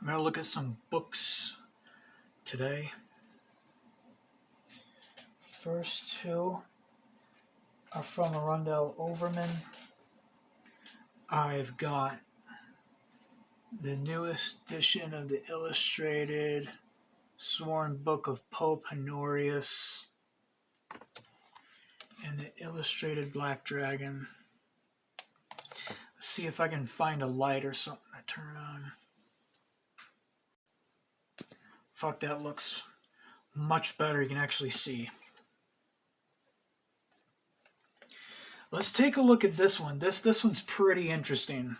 I'm going to look at some books today. First two are from Arundel Overman. I've got the newest edition of the illustrated Sworn Book of Pope Honorius and the illustrated Black Dragon. Let's see if I can find a light or something to turn on. Fuck, that looks much better. You can actually see. Let's take a look at this one. This one's pretty interesting.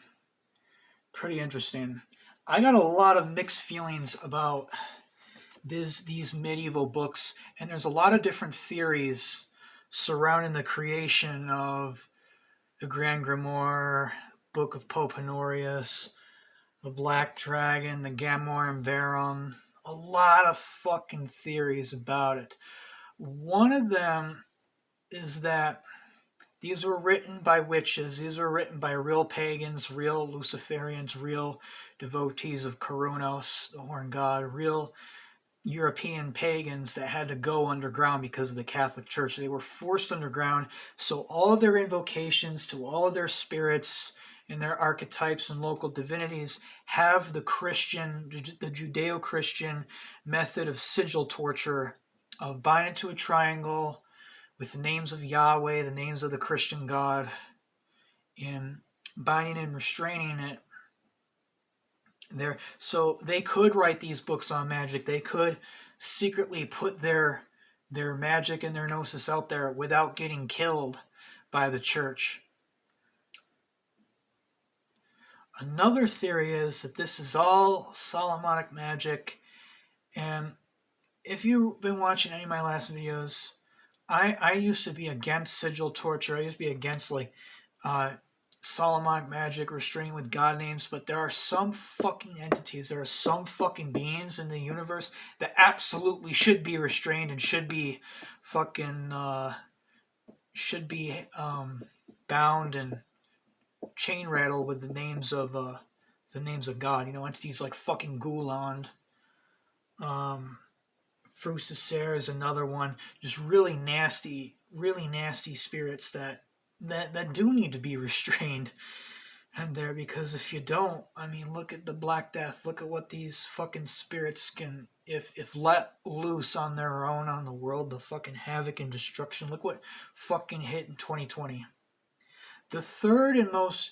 Pretty interesting. I got a lot of mixed feelings about these medieval books, and there's a lot of different theories surrounding the creation of the Grand Grimoire, Book of Pope Honorius, the Black Dragon, the Gamorreum Verum. A lot of fucking theories about it. One of them is that these were written by witches. These were written by real pagans, real Luciferians, real devotees of Koronos, the Horn God, real European pagans that had to go underground because of the Catholic Church. They were forced underground, so all of their invocations to all of their spirits and their archetypes and local divinities have the Judeo-Christian method of sigil torture, of binding to a triangle with the names of Yahweh, the names of the Christian God, and binding and restraining it there. So they could write these books on magic. They could secretly put their magic and their gnosis out there without getting killed by the church. Another theory is that this is all Solomonic magic, and if you've been watching any of my last videos, I used to be against sigil torture. I used to be against Solomonic magic, restraining with god names, but there are some fucking entities, there are some fucking beings in the universe that absolutely should be restrained and should be fucking bound and chain rattled with the names of God. You know, entities like fucking Guland, Frucicer is another one. Just really nasty spirits that do need to be restrained and there, because if you don't, I mean, look at the Black Death. Look at what these fucking spirits can, if let loose on their own on the world, the fucking havoc and destruction. Look what fucking hit in 2020. The third and most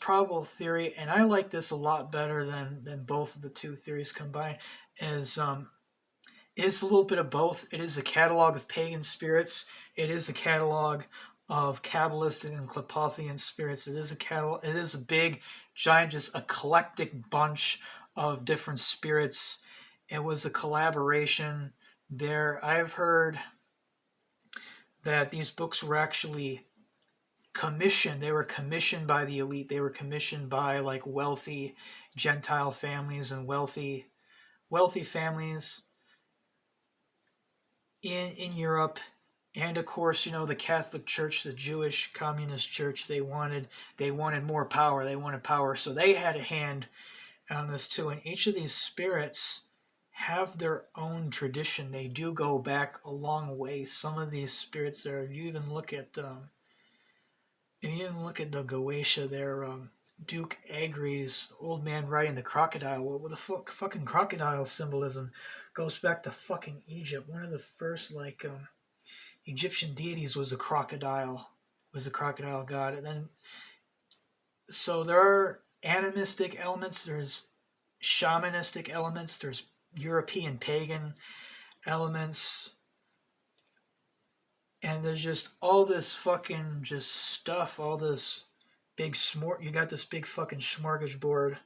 probable theory, and I like this a lot better than both of the two theories combined, is it's a little bit of both. It is a catalog of pagan spirits. It is a catalog of Kabbalistic and Klepothian spirits. It is a big, giant, just eclectic bunch of different spirits. It was a collaboration there. I've heard that these books were actually commissioned. They were commissioned by the elite. They were commissioned by like wealthy Gentile families and wealthy families in Europe. And of course, you know, the Catholic Church, the Jewish Communist Church, they wanted more power. They wanted power. So they had a hand on this too. And each of these spirits have their own tradition. They do go back a long way. Some of these spirits there, you even look at the Goetia there, Duke Agri's Old Man Riding the Crocodile. What the fucking crocodile symbolism goes back to fucking Egypt. One of the first Egyptian deities was a crocodile god. And then, so there are animistic elements, there's shamanistic elements, there's European pagan elements, and there's just all this fucking just stuff, all this big you got this big fucking smorgasbord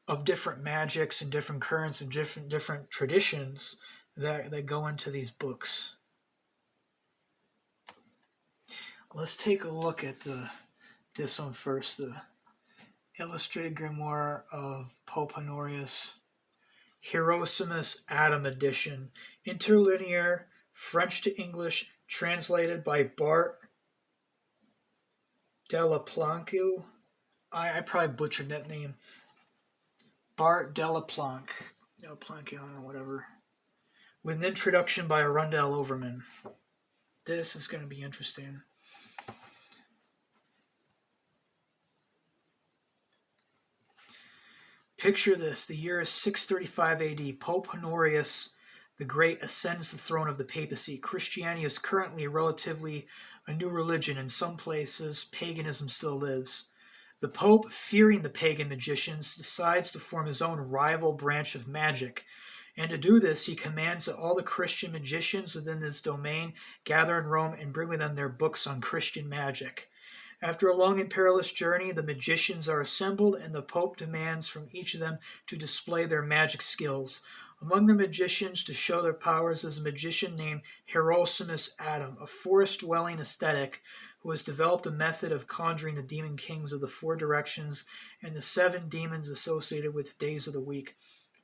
of different magics and different currents and different traditions that go into these books. Let's take a look at this one first, the Illustrated Grimoire of Pope Honorius, Hieronymus Adam edition, interlinear, French to English, translated by Bart Delaplanque. I probably butchered that name. Bart Delaplanque, or whatever, with an introduction by Arundel Overman. This is going to be interesting. Picture this. The year is 635 AD. Pope Honorius the Great ascends the throne of the papacy. Christianity is currently relatively a new religion. In some places, paganism still lives. The Pope, fearing the pagan magicians, decides to form his own rival branch of magic. And to do this, he commands that all the Christian magicians within this domain gather in Rome and bring with them their books on Christian magic. After a long and perilous journey, the magicians are assembled, and the Pope demands from each of them to display their magic skills. Among the magicians to show their powers is a magician named Hieronymus Adam, a forest-dwelling ascetic who has developed a method of conjuring the demon kings of the four directions and the 7 demons associated with the days of the week.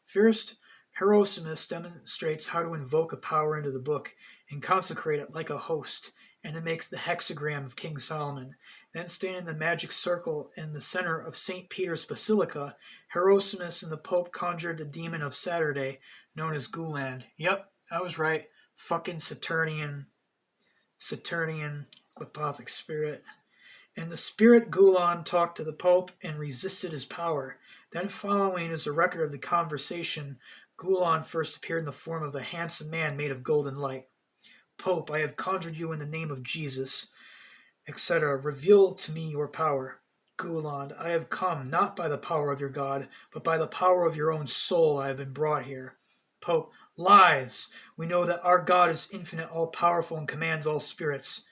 First, Hieronymus demonstrates how to invoke a power into the book and consecrate it like a host, and it makes the hexagram of King Solomon. Then, standing in the magic circle in the center of St. Peter's Basilica, Hieronymus and the Pope conjured the demon of Saturday, known as Gulan. Yep, I was right. Fucking Saturnian Glyptothic spirit. And the spirit Gulan talked to the Pope and resisted his power. Then, following is a record of the conversation. Gulan first appeared in the form of a handsome man made of golden light. Pope, I have conjured you in the name of Jesus, etc. Reveal to me your power. Gulan, I have come not by the power of your God, but by the power of your own soul I have been brought here. Pope, lies! We know that our God is infinite, all-powerful, and commands all spirits.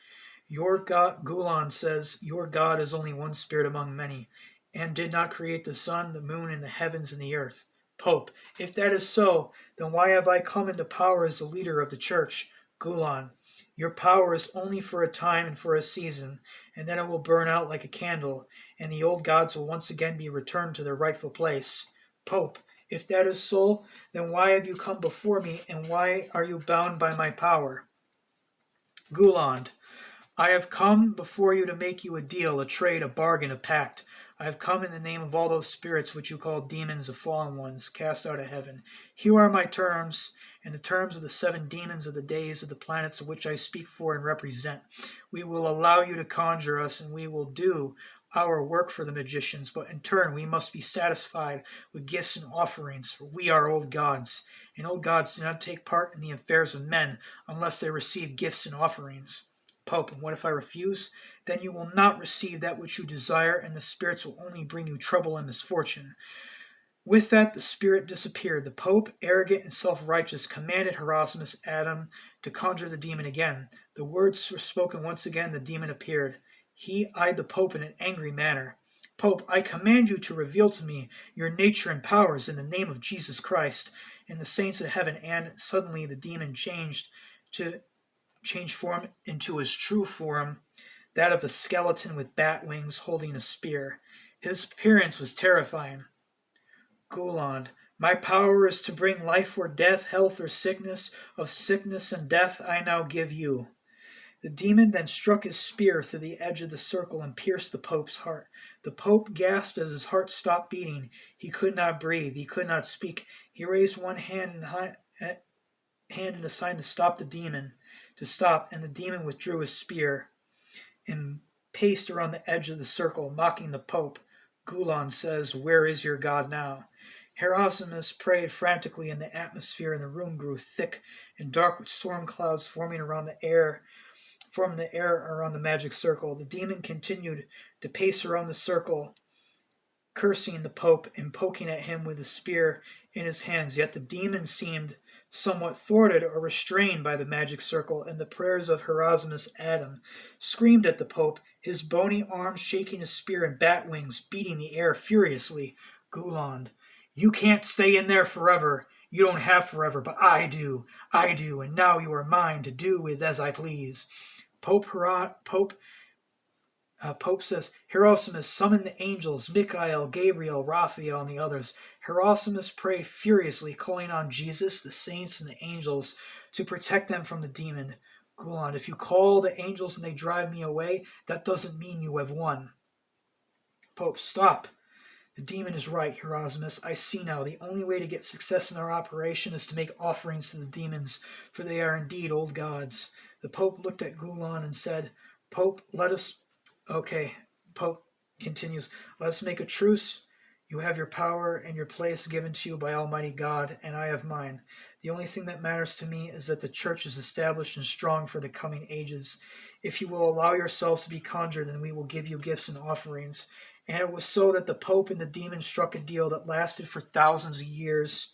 Your God, Gulan says, your God is only one spirit among many, and did not create the sun, the moon, and the heavens and the earth. Pope, if that is so, then why have I come into power as the leader of the church? Gulan, your power is only for a time and for a season, and then it will burn out like a candle, and the old gods will once again be returned to their rightful place. Pope, if that is so, then why have you come before me, and why are you bound by my power? Gulan, I have come before you to make you a deal, a trade, a bargain, a pact. I have come in the name of all those spirits which you call demons of fallen ones, cast out of heaven. Here are my terms, and the terms of the 7 demons of the days of the planets of which I speak for and represent. We will allow you to conjure us, and we will do our work for the magicians, but in turn we must be satisfied with gifts and offerings, for we are old gods, and old gods do not take part in the affairs of men unless they receive gifts and offerings. Pope, and what if I refuse? Then you will not receive that which you desire, and the spirits will only bring you trouble and misfortune. With that, the spirit disappeared. The Pope, arrogant and self-righteous, commanded Hieronymus Adam to conjure the demon again. The words were spoken once again. The demon appeared. He eyed the Pope in an angry manner. Pope, I command you to reveal to me your nature and powers in the name of Jesus Christ and the saints of heaven. And suddenly the demon changed form into his true form, that of a skeleton with bat wings holding a spear. His appearance was terrifying. Gulan, my power is to bring life or death, health or sickness. Of sickness and death I now give you. The demon then struck his spear through the edge of the circle and pierced the Pope's heart. The Pope gasped as his heart stopped beating. He could not breathe. He could not speak. He raised one hand in a sign to stop the demon, and the demon withdrew his spear and paced around the edge of the circle, mocking the Pope. Gulan says, where is your God now? Hieronymus prayed frantically in the atmosphere, and the room grew thick and dark with storm clouds forming the air around the magic circle. The demon continued to pace around the circle, cursing the Pope and poking at him with a spear in his hands. Yet the demon seemed somewhat thwarted or restrained by the magic circle, and the prayers of Hieronymus Adam screamed at the Pope, his bony arms shaking his spear and bat wings beating the air furiously. Gulan, you can't stay in there forever. You don't have forever, but I do, and now you are mine to do with as I please. Pope says, Hieronymus, summon the angels, Michael, Gabriel, Raphael, and the others. Hieronymus prayed furiously, calling on Jesus, the saints, and the angels to protect them from the demon. Gulan, if you call the angels and they drive me away, that doesn't mean you have won. Pope, stop. The demon is right, Hieronymus. I see now. The only way to get success in our operation is to make offerings to the demons, for they are indeed old gods. The Pope looked at Gulan and said, Pope, let us... Okay, Pope continues, let us make a truce. You have your power and your place given to you by Almighty God, and I have mine. The only thing that matters to me is that the church is established and strong for the coming ages. If you will allow yourselves to be conjured, then we will give you gifts and offerings. And it was so that the Pope and the demon struck a deal that lasted for thousands of years.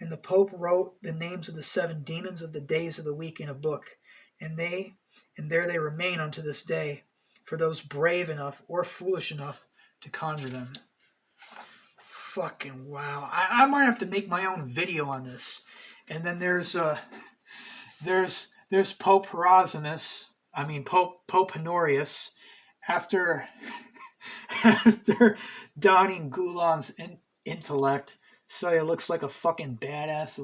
And the Pope wrote the names of the 7 demons of the days of the week in a book. And there they remain unto this day, for those brave enough or foolish enough to conjure them. Fucking wow. I might have to make my own video on this. And then there's Pope Hieronymus. Pope Honorius. After downing Gulan's intellect, so he looks like a fucking badass. He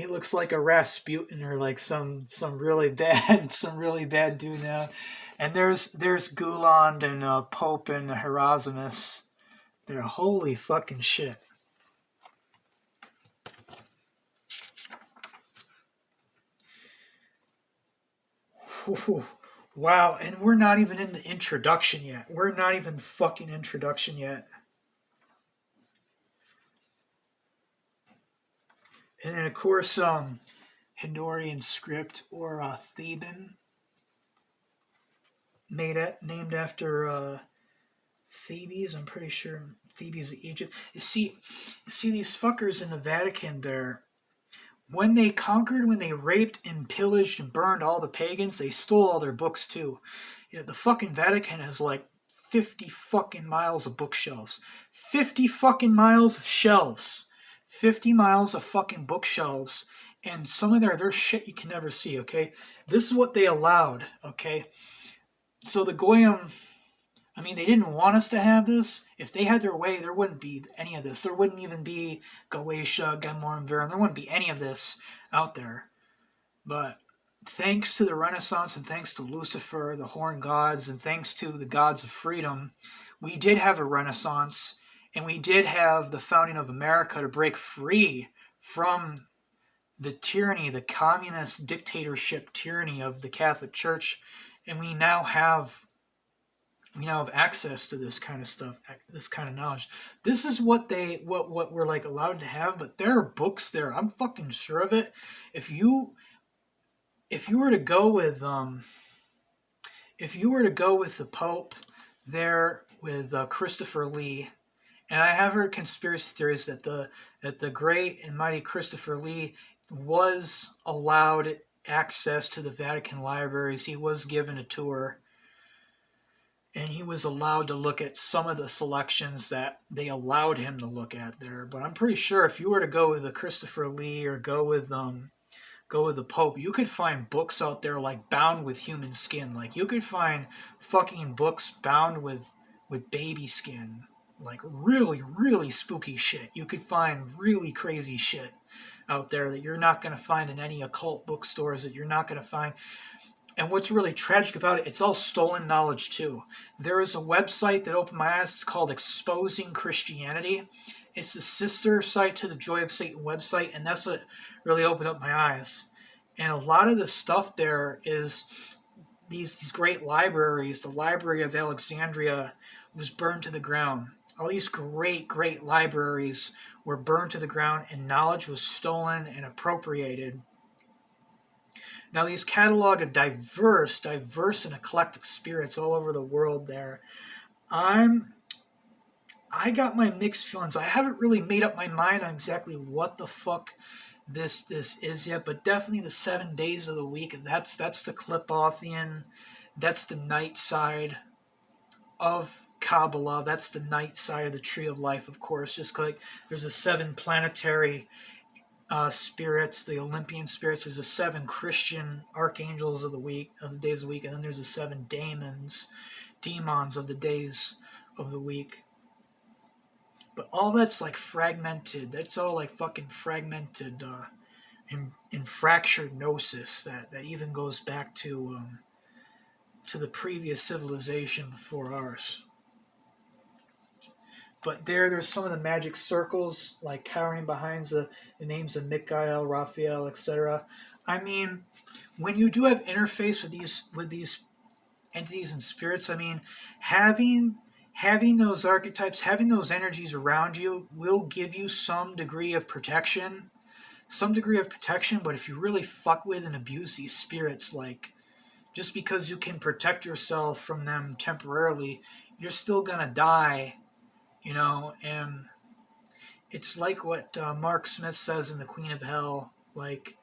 looks like a Rasputin or like some really bad dude now. And there's Gulan and Pope and Hieronymus. They're holy fucking shit. Whew. Wow, and we're not even in the introduction yet. We're not even fucking introduction yet. And then, of course, Hydorian script, or Theban, named after Thebes. I'm pretty sure Thebes of Egypt. You see these fuckers in the Vatican there. When they conquered, when they raped and pillaged and burned all the pagans, they stole all their books too. The fucking Vatican has like 50 fucking miles of bookshelves. 50 fucking miles of shelves. 50 miles of fucking bookshelves. And some of their shit you can never see, okay? This is what they allowed, okay? So the Goyim... they didn't want us to have this. If they had their way, there wouldn't be any of this. There wouldn't even be Goetia, Gemor, and Verum. There wouldn't be any of this out there. But thanks to the Renaissance and thanks to Lucifer, the Horn Gods, and thanks to the gods of freedom, we did have a Renaissance, and we did have the founding of America to break free from the tyranny, the communist dictatorship tyranny of the Catholic Church, and we now have access to this kind of stuff, this kind of knowledge. This is what we're like allowed to have, but there are books there. I'm fucking sure of it. If you were to go with the Pope there with Christopher Lee, and I have heard conspiracy theories that the great and mighty Christopher Lee was allowed access to the Vatican libraries. He was given a tour. And he was allowed to look at some of the selections that they allowed him to look at there. But I'm pretty sure if you were to go with the Christopher Lee or go with the Pope, you could find books out there like bound with human skin. Like you could find fucking books bound with baby skin. Like really, really spooky shit. You could find really crazy shit out there that you're not going to find in any occult bookstores, that you're not going to find. And what's really tragic about it, it's all stolen knowledge too. There is a website that opened my eyes. It's called Exposing Christianity. It's the sister site to the Joy of Satan website, and that's what really opened up my eyes. And a lot of the stuff there is these great libraries. The Library of Alexandria was burned to the ground. All these great libraries were burned to the ground, and knowledge was stolen and appropriated. Now, these catalog of diverse and eclectic spirits all over the world there. I got my mixed feelings. I haven't really made up my mind on exactly what the fuck this is yet, but definitely the 7 days of the week. That's the Klipothian. That's the night side of Kabbalah. That's the night side of the Tree of Life, of course. Just like there's the 7 planetary spirits, the Olympian spirits. There's the 7 Christian archangels of the days of the week, and then there's the 7 demons of the days of the week. But all that's like fragmented. That's all like fucking fragmented in fractured gnosis that even goes back to the previous civilization before ours. But there's some of the magic circles, like cowering behind the names of Mikael, Raphael, etc. I mean, when you do have interface with these entities and spirits, I mean, having those archetypes, having those energies around you will give you some degree of protection. Some degree of protection, but if you really fuck with and abuse these spirits, like, just because you can protect yourself from them temporarily, you're still gonna die, you know. And it's like what Mark Smith says in The Queen of Hell, like,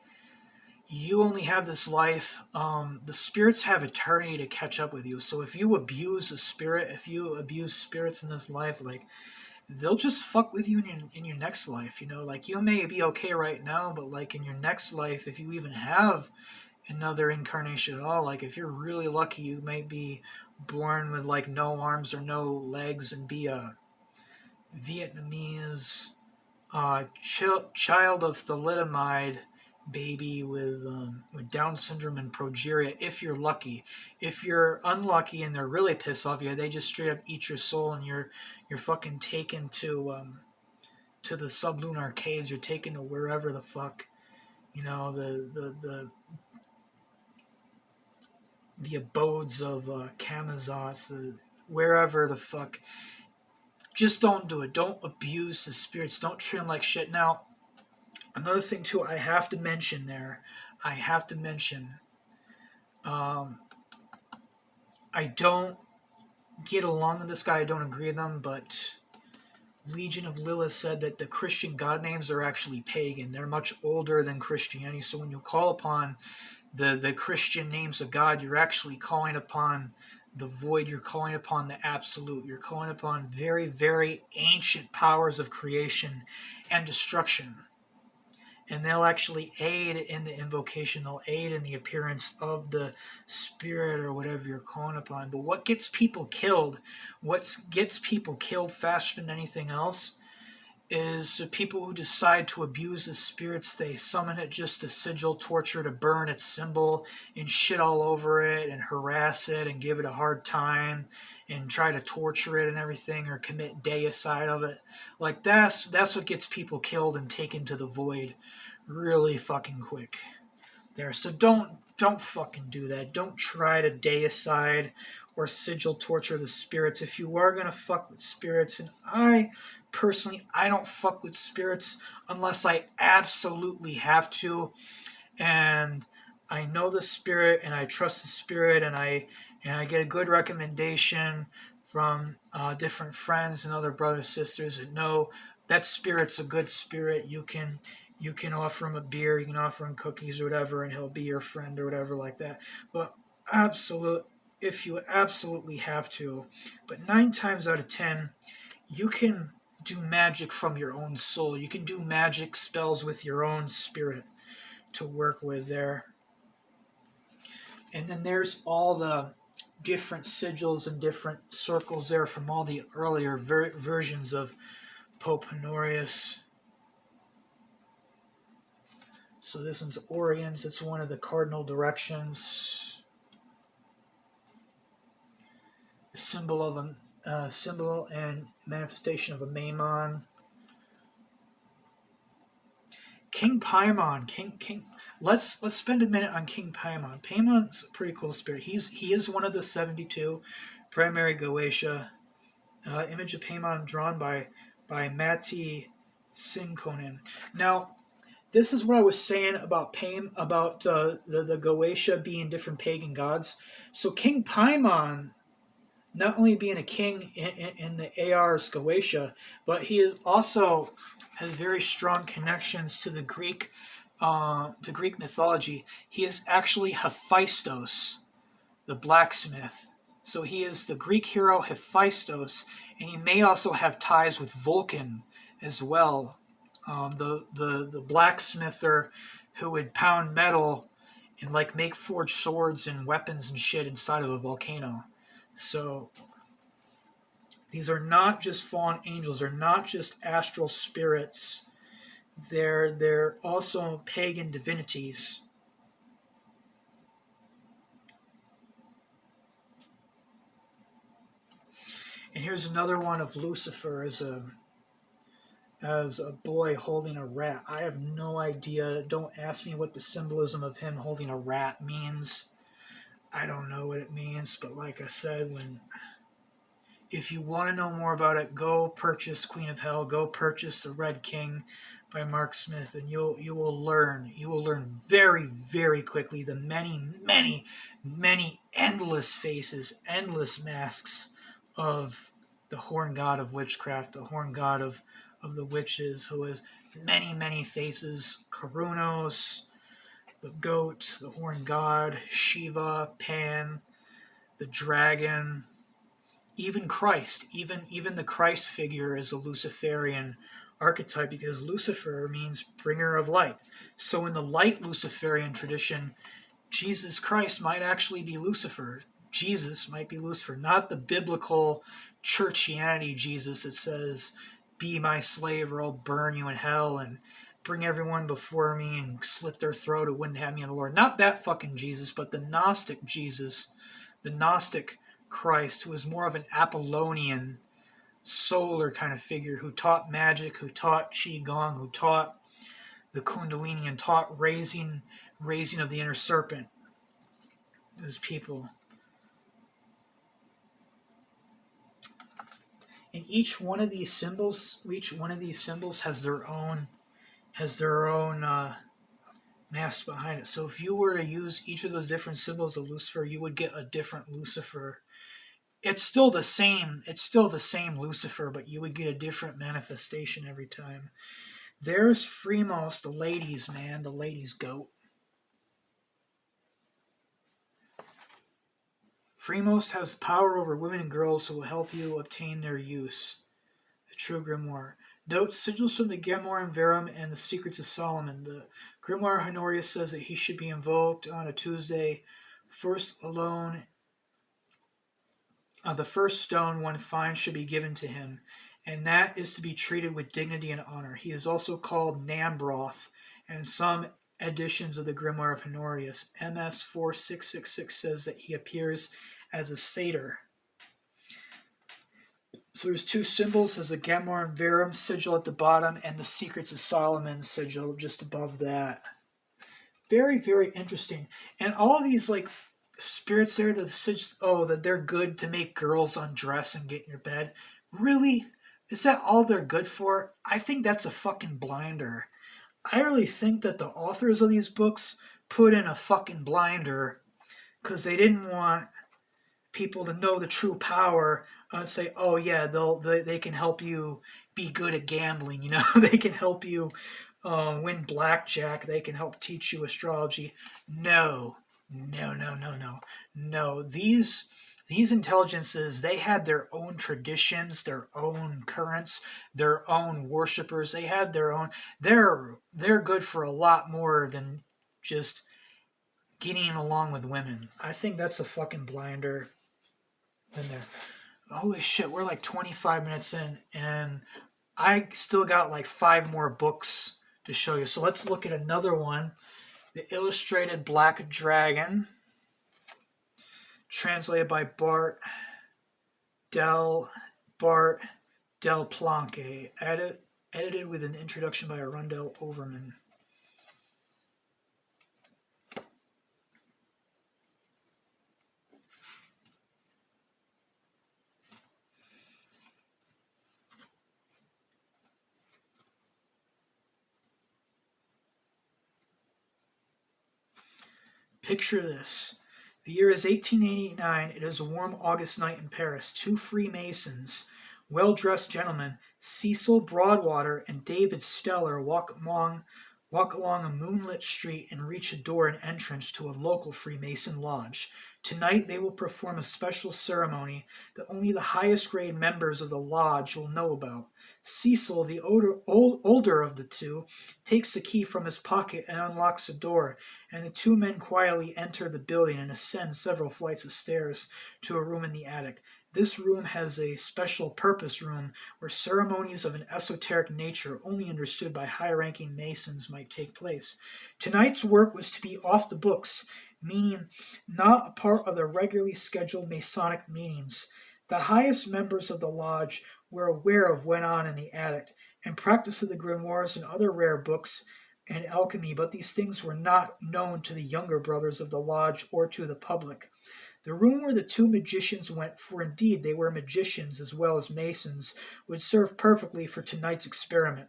you only have this life. The spirits have eternity to catch up with you. So if you abuse a spirit, if you abuse spirits in this life, like, they'll just fuck with you in your next life. You know, like, you may be okay right now, but like in your next life, if you even have another incarnation at all, like if you're really lucky, you might be born with like no arms or no legs and be a Vietnamese child of thalidomide baby with Down syndrome and progeria, if you're lucky. If you're unlucky and they're really pissed off you, they just straight up eat your soul, and you're fucking taken to the sublunar caves. You're taken to wherever the fuck, you know, the abodes of Camazos, wherever the fuck. Just don't do it. Don't abuse the spirits. Don't treat them like shit. Now, another thing too, I have to mention, I don't get along with this guy. I don't agree with them, but Legion of Lilith said that the Christian god names are actually pagan. They're much older than Christianity. So when you call upon the Christian names of God, you're actually calling upon the void. You're calling upon the absolute. You're calling upon very, very ancient powers of creation and destruction. And they'll actually aid in the invocation. They'll aid in the appearance of the spirit or whatever you're calling upon. But what gets people killed, faster than anything else, is the people who decide to abuse the spirits. They summon it just to sigil, torture, to burn its symbol and shit all over it and harass it and give it a hard time and try to torture it and everything, or commit deicide of it. Like, that's what gets people killed and taken to the void really fucking quick there. So don't fucking do that. Don't try to deicide or sigil torture the spirits. If you are gonna fuck with spirits, and I don't fuck with spirits unless I absolutely have to, and I know the spirit and I trust the spirit, and I get a good recommendation from different friends and other brothers, sisters that know that spirit's a good spirit. You can offer him a beer, you can offer him cookies or whatever, and he'll be your friend or whatever like that. But if you absolutely have to, but 9 times out of 10, you can do magic from your own soul. You can do magic spells with your own spirit to work with there. And then there's all the different sigils and different circles there from all the earlier versions of Pope Honorius. So this one's Orion's. It's one of the cardinal directions. The symbol of a symbol and manifestation of a Maimon. King Paimon. King. Let's spend a minute on King Paimon. Paimon's a pretty cool spirit. He is one of the 72 primary Goetia. Image of Paimon drawn by Matti Sinkonen. Now, this is what I was saying about the Goetia being different pagan gods. So King Paimon, not only being a king in the Ars Goetia, but he is also has very strong connections to the Greek mythology. He is actually Hephaestus, the blacksmith. So he is the Greek hero Hephaestus, and he may also have ties with Vulcan as well. The blacksmither who would pound metal and like make forged swords and weapons and shit inside of a volcano. So these are not just fallen angels. They're not just astral spirits. They're also pagan divinities. And here's another one of Lucifer as a boy holding a rat. I have no idea. Don't ask me what the symbolism of him holding a rat means. I don't know what it means, but like I said, if you want to know more about it, go purchase Queen of Hell, go purchase The Red King by Mark Smith, and you will learn very, very quickly the many endless faces, endless masks of the horn god of witchcraft, the horn god of the witches, who has many faces. Karunos, the goat, the horn god, Shiva, Pan, the dragon, even Christ, even the Christ figure is a Luciferian archetype, because Lucifer means bringer of light. So in the light Luciferian tradition, Jesus Christ might actually be Lucifer. Jesus might be Lucifer, not the biblical churchianity Jesus that says, be my slave or I'll burn you in hell and bring everyone before me and slit their throat who wouldn't have me in the Lord. Not that fucking Jesus, but the Gnostic Jesus, the Gnostic Christ, who was more of an Apollonian, solar kind of figure, who taught magic, who taught Qigong, who taught the Kundalini, and taught raising of the inner serpent. Those people. And each one of these symbols has their own mask behind it. So if you were to use each of those different symbols of Lucifer, you would get a different Lucifer. It's still the same Lucifer, but you would get a different manifestation every time. There's Fremos, the ladies' man, the ladies' goat. Fremos has power over women and girls who will help you obtain their use. The true grimoire. Note sigils from the Grimoire Verum and the Secrets of Solomon. The Grimoire Honorius says that he should be invoked on a Tuesday, first alone. The first stone, when finds, should be given to him, and that is to be treated with dignity and honor. He is also called Nambroth, and some editions of the Grimoire of Honorius. MS 4666 says that he appears as a satyr. So there's two symbols. There's a Grimoire Verum sigil at the bottom and the Secrets of Solomon sigil just above that. Very, very interesting. And all of these spirits there, that they're good to make girls undress and get in your bed. Really? Is that all they're good for? I think that's a fucking blinder. I really think that the authors of these books put in a fucking blinder because they didn't want people to know the true power and say, oh yeah, they can help you be good at gambling, they can help you win blackjack, they can help teach you astrology. No. These intelligences, they had their own traditions, their own currents, their own worshippers. They had their own. They're good for a lot more than just getting along with women. I think that's a fucking blinder in there. Holy shit, we're 25 minutes in, and I still got 5 more books to show you. So let's look at another one. The Illustrated Black Dragon, translated by Bart Del Planque, edited with an introduction by Arundel Overman. Picture this. The year is 1889. It is a warm August night in Paris. 2 Freemasons, well-dressed gentlemen, Cecil Broadwater and David Steller, walk along a moonlit street and reach a door and entrance to a local Freemason lodge. Tonight they will perform a special ceremony that only the highest grade members of the lodge will know about. Cecil, the older of the two, takes the key from his pocket and unlocks the door, and the 2 men quietly enter the building and ascend several flights of stairs to a room in the attic. This room has a special purpose room where ceremonies of an esoteric nature only understood by high-ranking Masons might take place. Tonight's work was to be off the books, meaning not a part of the regularly scheduled Masonic meetings. The highest members of the lodge were aware of what went on in the attic, and practice of the grimoires and other rare books and alchemy, but these things were not known to the younger brothers of the lodge or to the public. The room where the two magicians went, for indeed they were magicians as well as masons, would serve perfectly for tonight's experiment.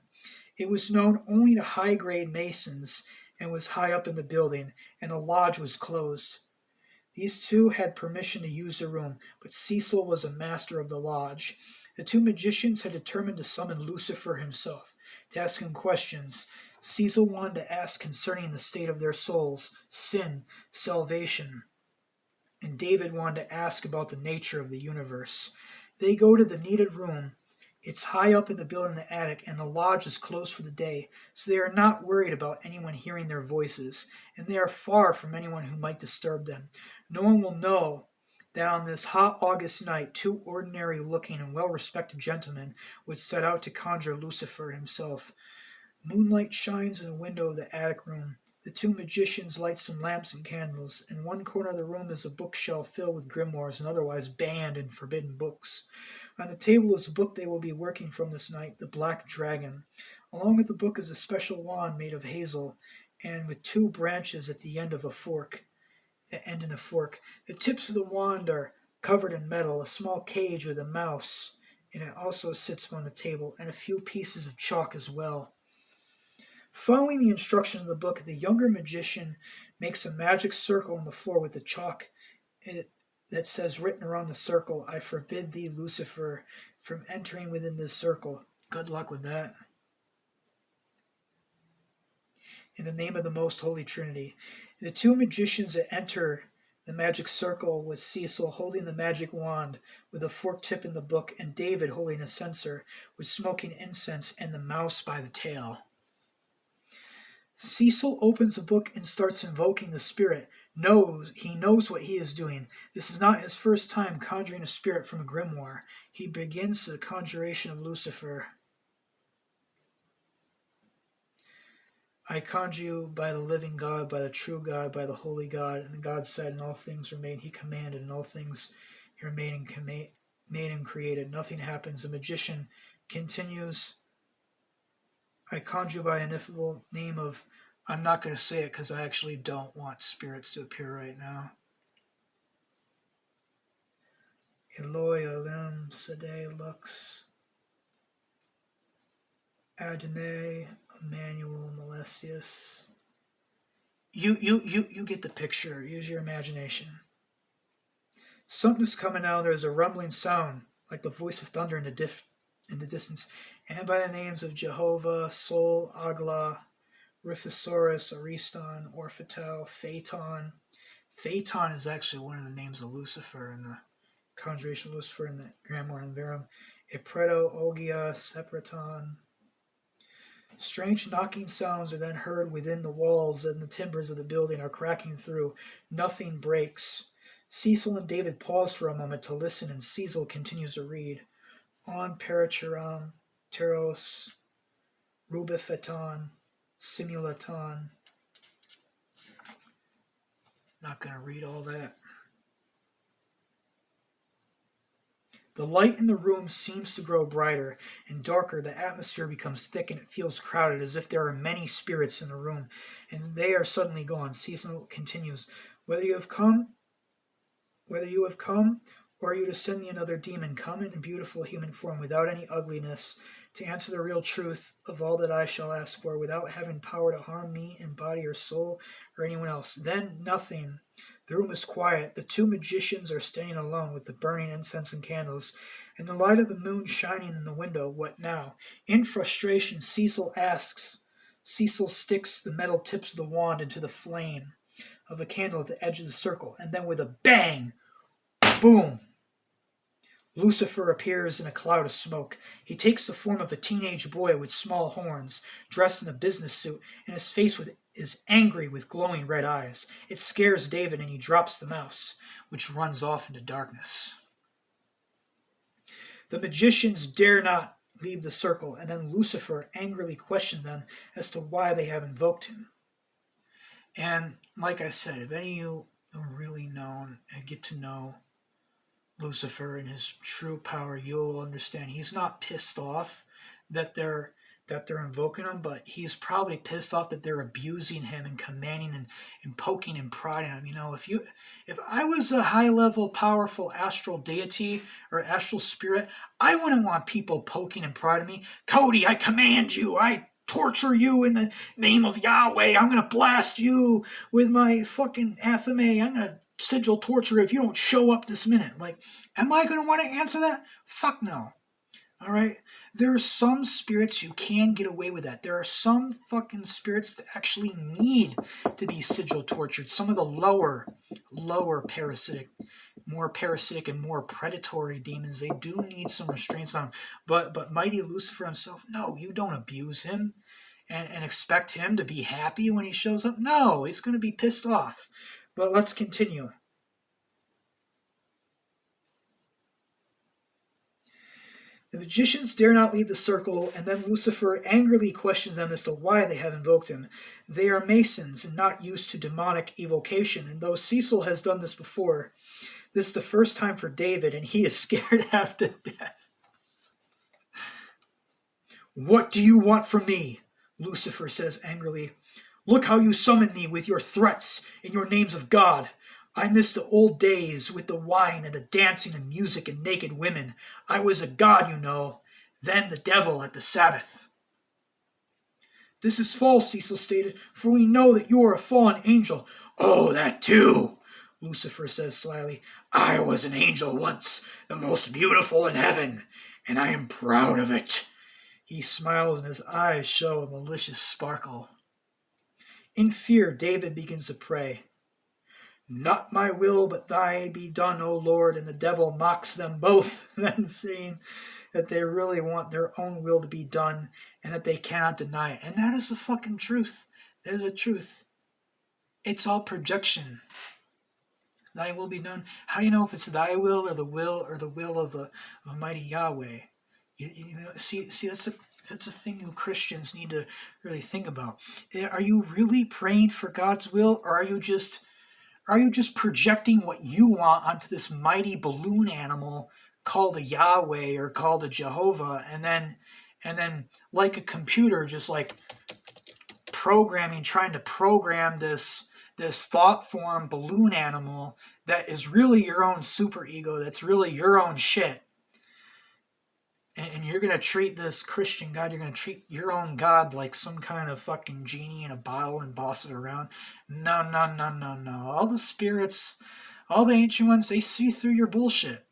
It was known only to high-grade masons and was high up in the building, and the lodge was closed. These two had permission to use the room, but Cecil was a master of the lodge. The two magicians had determined to summon Lucifer himself, to ask him questions. Cecil wanted to ask concerning the state of their souls, sin, salvation, and David wanted to ask about the nature of the universe. They go to the needed room. It's high up in the building in the attic, and the lodge is closed for the day, so they are not worried about anyone hearing their voices, and they are far from anyone who might disturb them. No one will know that on this hot August night 2 ordinary-looking and well-respected gentlemen would set out to conjure Lucifer himself. Moonlight shines in the window of the attic room. The two magicians light some lamps and candles. In one corner of the room is a bookshelf filled with grimoires and otherwise banned and forbidden books. On the table is the book they will be working from this night, The Black Dragon. Along with the book is a special wand made of hazel, and with 2 branches at the end of a fork. The tips of the wand are covered in metal, a small cage with a mouse, and it also sits on the table, and a few pieces of chalk as well. Following the instructions of the book, the younger magician makes a magic circle on the floor with the chalk that says written around the circle, "I forbid thee, Lucifer, from entering within this circle." Good luck with that. In the name of the Most Holy Trinity. The two magicians that enter the magic circle with Cecil holding the magic wand with a forked tip in the book, and David holding a censer with smoking incense and the mouse by the tail. Cecil opens the book and starts invoking the spirit. He knows what he is doing. This is not his first time conjuring a spirit from a grimoire. He begins the conjuration of Lucifer. I conjure you by the living God, by the true God, by the holy God. And God said, and all things were made. He commanded, and all things were made and created. Nothing happens. The magician continues. I conjure by an ineffable name of... I'm not going to say it because I actually don't want spirits to appear right now. Eloi, Elim, Sadeh, Lux, Adonai, Emmanuel, Melesius. You get the picture. Use your imagination. Something's coming out. There's a rumbling sound, like the voice of thunder in the distance. And by the names of Jehovah, Sol, Agla, Riphosaurus, Ariston, Orphatel, Phaeton. Phaeton is actually one of the names of Lucifer in the Conjuration of Lucifer in the Grimoire and Verum. Epreto, Ogia, Sepraton. Strange knocking sounds are then heard within the walls, and the timbers of the building are cracking through. Nothing breaks. Cecil and David pause for a moment to listen, and Cecil continues to read. On Paracharam, Teros, Rubipheton, Simulaton. Not going to read all that. The light in the room seems to grow brighter and darker. The atmosphere becomes thick and it feels crowded, as if there are many spirits in the room, and they are suddenly gone. Cecil continues, Whether you have come, or are you to send me another demon, come in beautiful human form, without any ugliness, to answer the real truth of all that I shall ask for, without having power to harm me in body or soul or anyone else. Then nothing. The room is quiet. The two magicians are standing alone with the burning incense and candles, and the light of the moon shining in the window. What now? In frustration, Cecil sticks the metal tips of the wand into the flame of a candle at the edge of the circle, and then with a bang, boom, Lucifer appears in a cloud of smoke. He takes the form of a teenage boy with small horns, dressed in a business suit, and his face is angry with glowing red eyes. It scares David, and he drops the mouse, which runs off into darkness. The magicians dare not leave the circle, and then Lucifer angrily questions them as to why they have invoked him. And like I said, if any of you are really known and get to know Lucifer in his true power, you'll understand he's not pissed off that they're invoking him, but he's probably pissed off that they're abusing him and commanding and poking and prodding him. You know, if I was a high level, powerful astral deity or astral spirit, I wouldn't want people poking and prodding me. Cody, I command you. I torture you in the name of Yahweh. I'm gonna blast you with my fucking athame. I'm gonna sigil torture if you don't show up this minute. Like, am I gonna want to answer that? Fuck no. All right. There are some spirits you can get away with that. There are some fucking spirits that actually need to be sigil tortured. Some of the lower parasitic, more parasitic and more predatory demons, they do need some restraints on them. But mighty Lucifer himself, no, you don't abuse him and expect him to be happy when he shows up. No, he's going to be pissed off. But let's continue. The magicians dare not leave the circle, and then Lucifer angrily questions them as to why they have invoked him. They are Masons and not used to demonic evocation, and though Cecil has done this before, this is the first time for David, and he is scared half to death. What do you want from me? Lucifer says angrily. Look how you summon me with your threats in your names of God. I miss the old days with the wine and the dancing and music and naked women. I was a god, you know, then the devil at the Sabbath. This is false, Cecil stated, for we know that you are a fallen angel. Oh, that too, Lucifer says slyly. I was an angel once, the most beautiful in heaven, and I am proud of it. He smiles and his eyes show a malicious sparkle. In fear, David begins to pray. Not my will, but thy be done, O Lord. And the devil mocks them both, then saying that they really want their own will to be done and that they cannot deny it. And that is the fucking truth. That is the truth. It's all projection. Thy will be done. How do you know if it's thy will or the will of a mighty Yahweh? You know, see, that's a thing you Christians need to really think about. Are you really praying for God's will, or are you just projecting what you want onto this mighty balloon animal called a Yahweh or called a Jehovah, and then like a computer, just like trying to program this thought form balloon animal that is really your own superego, that's really your own shit. And you're going to treat this Christian God, you're going to treat your own God like some kind of fucking genie in a bottle and boss it around. No. All the spirits, all the ancient ones, they see through your bullshit.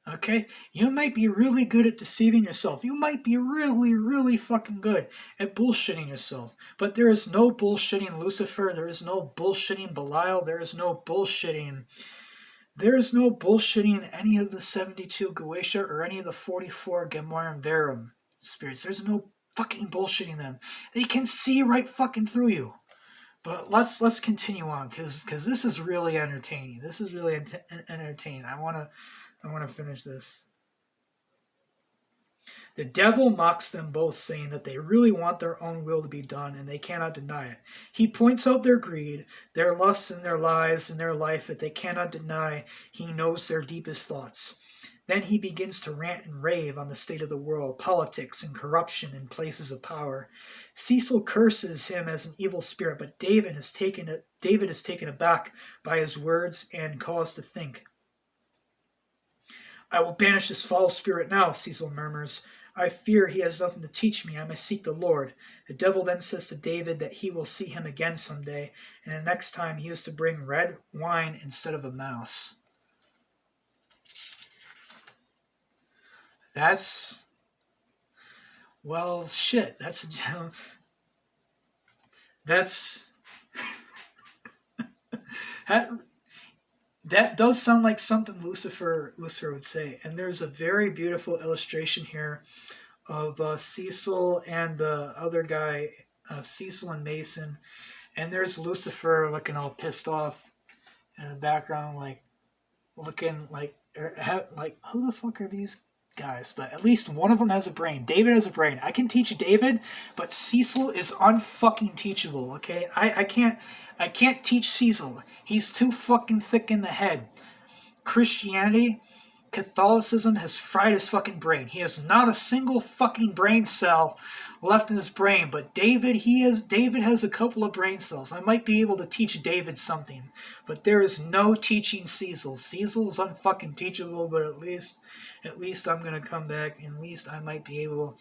Okay? You might be really good at deceiving yourself. You might be really, really fucking good at bullshitting yourself. But there is no bullshitting Lucifer. There is no bullshitting Belial. There is no bullshitting any of the 72 Goetia or any of the 44 Grimoires Verum spirits. There's no fucking bullshitting them. They can see right fucking through you. But let's continue on, because this is really entertaining. This is really entertaining. I want to finish this. The devil mocks them both, saying that they really want their own will to be done, and they cannot deny it. He points out their greed, their lusts, and their lies, and their life that they cannot deny. He knows their deepest thoughts. Then he begins to rant and rave on the state of the world, politics, and corruption in places of power. Cecil curses him as an evil spirit, but David is taken aback by his words and caused to think. I will banish this foul spirit now, Cecil murmurs. I fear he has nothing to teach me. I must seek the Lord. The devil then says to David that he will see him again someday, and the next time he is to bring red wine instead of a mouse. That's... well, shit. That's... That does sound like something Lucifer would say. And there's a very beautiful illustration here of Cecil and the other guy, Cecil and Mason. And there's Lucifer looking all pissed off in the background, like looking like who the fuck are these guys? But at least one of them has a brain. David has a brain. I can teach David, but Cecil is unfucking teachable. Okay, I can't teach Cecil. He's too fucking thick in the head. Christianity, Catholicism has fried his fucking brain. He has not a single fucking brain cell left in his brain. But David has a couple of brain cells. I might be able to teach David something, but there is no teaching Cecil. Cecil is unfucking teachable, but at least I'm gonna come back, and at least I might be able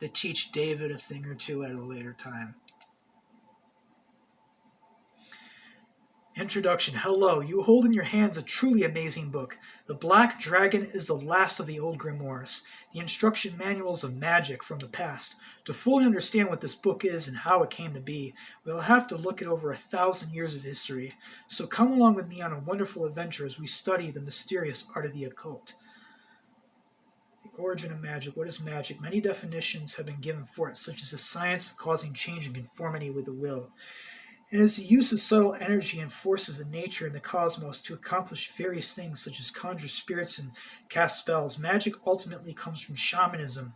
to teach David a thing or two at a later time. Introduction. Hello, you hold in your hands a truly amazing book. The Black Dragon is the last of the old grimoires, the instruction manuals of magic from the past. To fully understand what this book is and how it came to be, we'll have to look at over 1,000 years of history. So come along with me on a wonderful adventure as we study the mysterious art of the occult. The origin of magic. What is magic? Many definitions have been given for it, such as the science of causing change and conformity with the will. It is the use of subtle energy and forces of nature in the cosmos to accomplish various things such as conjure spirits and cast spells. Magic ultimately comes from shamanism.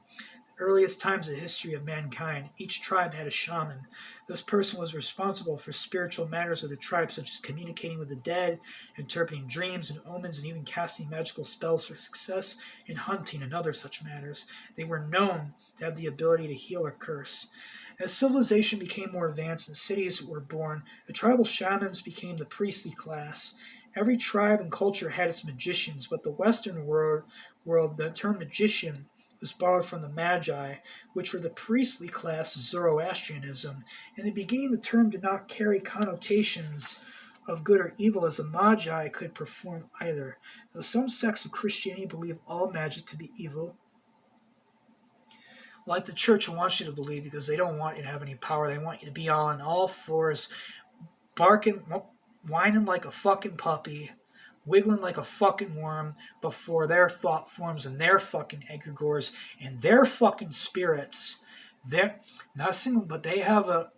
The earliest times of the history of mankind, each tribe had a shaman. This person was responsible for spiritual matters of the tribe, such as communicating with the dead, interpreting dreams and omens, and even casting magical spells for success in hunting and other such matters. They were known to have the ability to heal or curse. As civilization became more advanced and cities were born, the tribal shamans became the priestly class. Every tribe and culture had its magicians, but the Western world the term magician was borrowed from the Magi, which were the priestly class of Zoroastrianism. In the beginning, the term did not carry connotations of good or evil, as the Magi could perform either. Though some sects of Christianity believe all magic to be evil, like the church wants you to believe, because they don't want you to have any power. They want you to be on all fours, barking, whining like a fucking puppy, wiggling like a fucking worm before their thought forms and their fucking egregores and their fucking spirits. They're not single, but they have a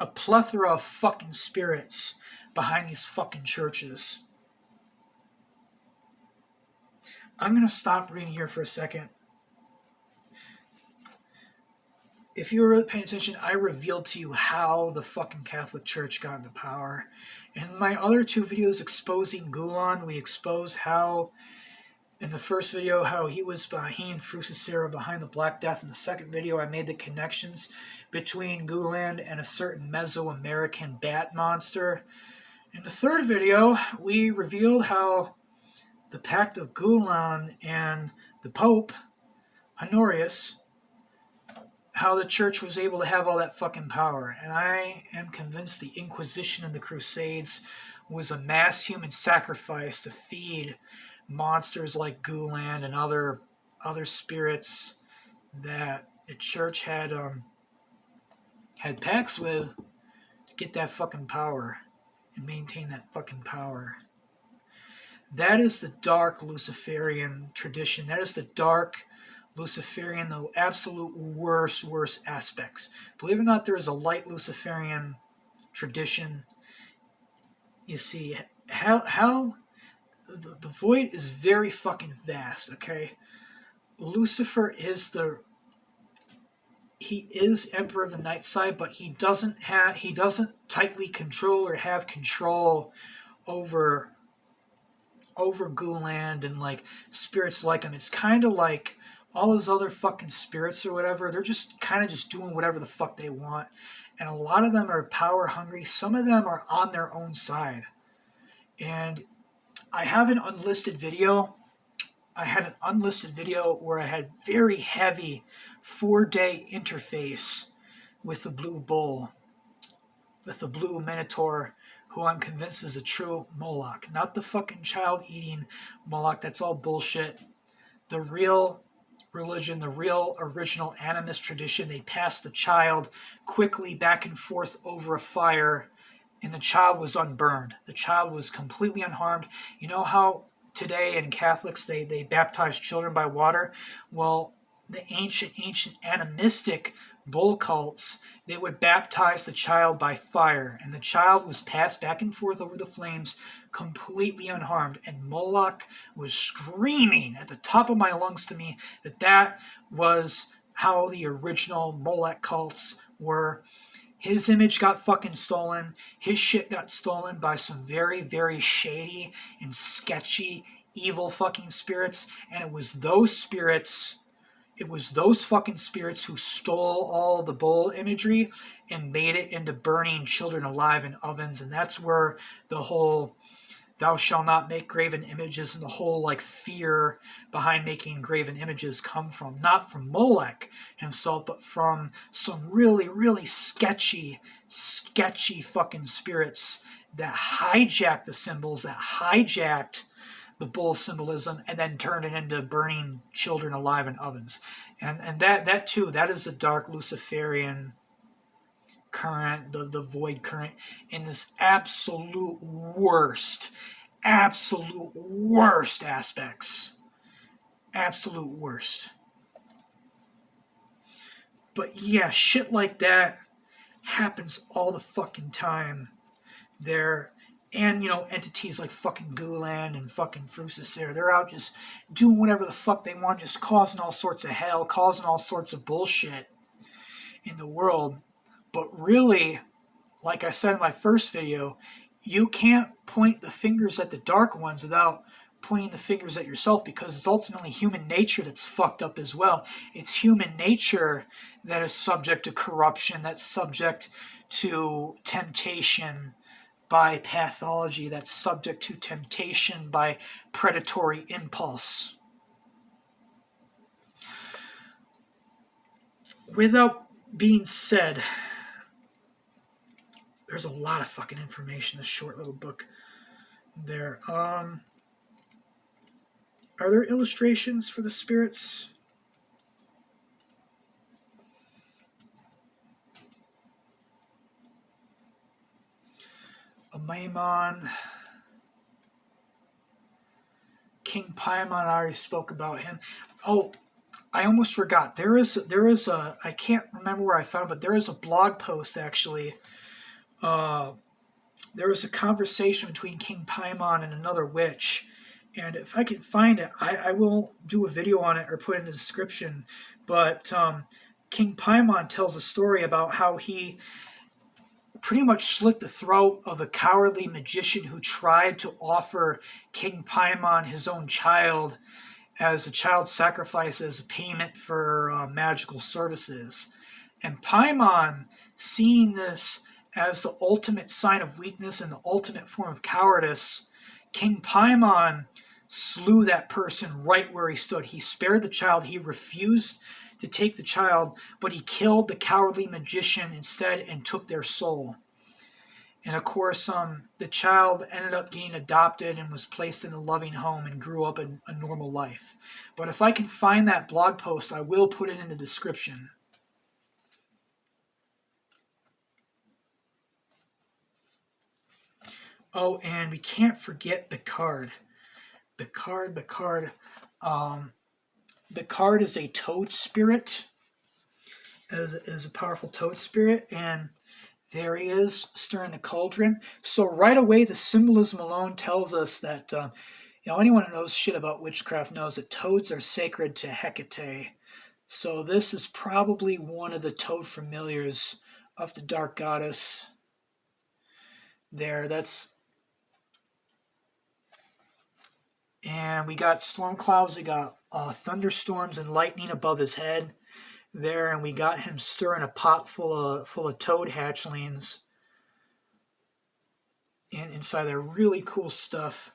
plethora of fucking spirits behind these fucking churches. I'm going to stop reading here for a second. If you were really paying attention, I revealed to you how the fucking Catholic Church got into power. In my other two videos exposing Gulan, we exposed how, in the first video, how he was behind Frucicera, behind the Black Death. In the second video, I made the connections between Gulan and a certain Mesoamerican bat monster. In the third video, we revealed how the Pact of Gulan and the Pope, Honorius, how the church was able to have all that fucking power. And I am convinced the Inquisition and the Crusades was a mass human sacrifice to feed monsters like Gulan and other spirits that the church had pacts with to get that fucking power and maintain that fucking power. That is the dark Luciferian tradition. That is the dark Luciferian, the absolute worst aspects. Believe it or not, there is a light Luciferian tradition. You see, how the void is very fucking vast, okay? Lucifer is he is Emperor of the Night Side, but he doesn't tightly control or have control over Guland and like spirits like him. It's kind of like all those other fucking spirits or whatever. They're just kind of just doing whatever the fuck they want. And a lot of them are power hungry. Some of them are on their own side. And I have an unlisted video. I had an unlisted video where I had very heavy 4-day interface with the Blue Bull, with the Blue Minotaur, who I'm convinced is a true Moloch. Not the fucking child-eating Moloch. That's all bullshit. The real religion, the real original animist tradition, they passed the child quickly back and forth over a fire, and the child was unburned. The child was completely unharmed. You know how today in Catholics they baptize children by water? Well, the ancient animistic bull cults, they would baptize the child by fire, and the child was passed back and forth over the flames completely unharmed. And Moloch was screaming at the top of my lungs to me that was how the original Moloch cults were. His image got fucking stolen. His shit got stolen by some very, very shady and sketchy, evil fucking spirits, and it was those spirits, it was those fucking spirits who stole all the bull imagery and made it into burning children alive in ovens. And that's where the whole thou shalt not make graven images and the whole like fear behind making graven images come from. Not from Molech himself, but from some really, really sketchy fucking spirits that hijacked the symbols, that hijacked the bull symbolism, and then turned it into burning children alive in ovens. And that too, that is a dark Luciferian current, the void current, in this absolute worst aspects. Absolute worst. But yeah, shit like that happens all the fucking time there. And, you know, entities like fucking Gulan and fucking Frusacer, they're out just doing whatever the fuck they want, just causing all sorts of hell, causing all sorts of bullshit in the world. But really, like I said in my first video, you can't point the fingers at the dark ones without pointing the fingers at yourself, because it's ultimately human nature that's fucked up as well. It's human nature that is subject to corruption, that's subject to temptation by pathology, that's subject to temptation by predatory impulse. Without being said, there's a lot of fucking information in this short little book there. Are there illustrations for the spirits? A Maimon. King Paimon, I already spoke about him. Oh, I almost forgot. There is a, I can't remember where I found it, but there is a blog post actually. There was a conversation between King Paimon and another witch. And if I can find it, I will do a video on it or put it in the description. But King Paimon tells a story about how he pretty much slit the throat of a cowardly magician who tried to offer King Paimon his own child as a child sacrifice as a payment for magical services. And Paimon, seeing this as the ultimate sign of weakness and the ultimate form of cowardice, King Paimon slew that person right where he stood. He spared the child. He refused to take the child, but he killed the cowardly magician instead and took their soul. And of course, the child ended up getting adopted and was placed in a loving home and grew up in a normal life. But if I can find that blog post, I will put it in the description. Oh, and we can't forget Picard. Picard is a toad spirit, is a powerful toad spirit, and there he is stirring the cauldron. So right away, the symbolism alone tells us that anyone who knows shit about witchcraft knows that toads are sacred to Hecate. So this is probably one of the toad familiars of the Dark Goddess. There, and we got storm clouds, we got thunderstorms and lightning above his head there, and we got him stirring a pot full of toad hatchlings and inside there. Really cool stuff.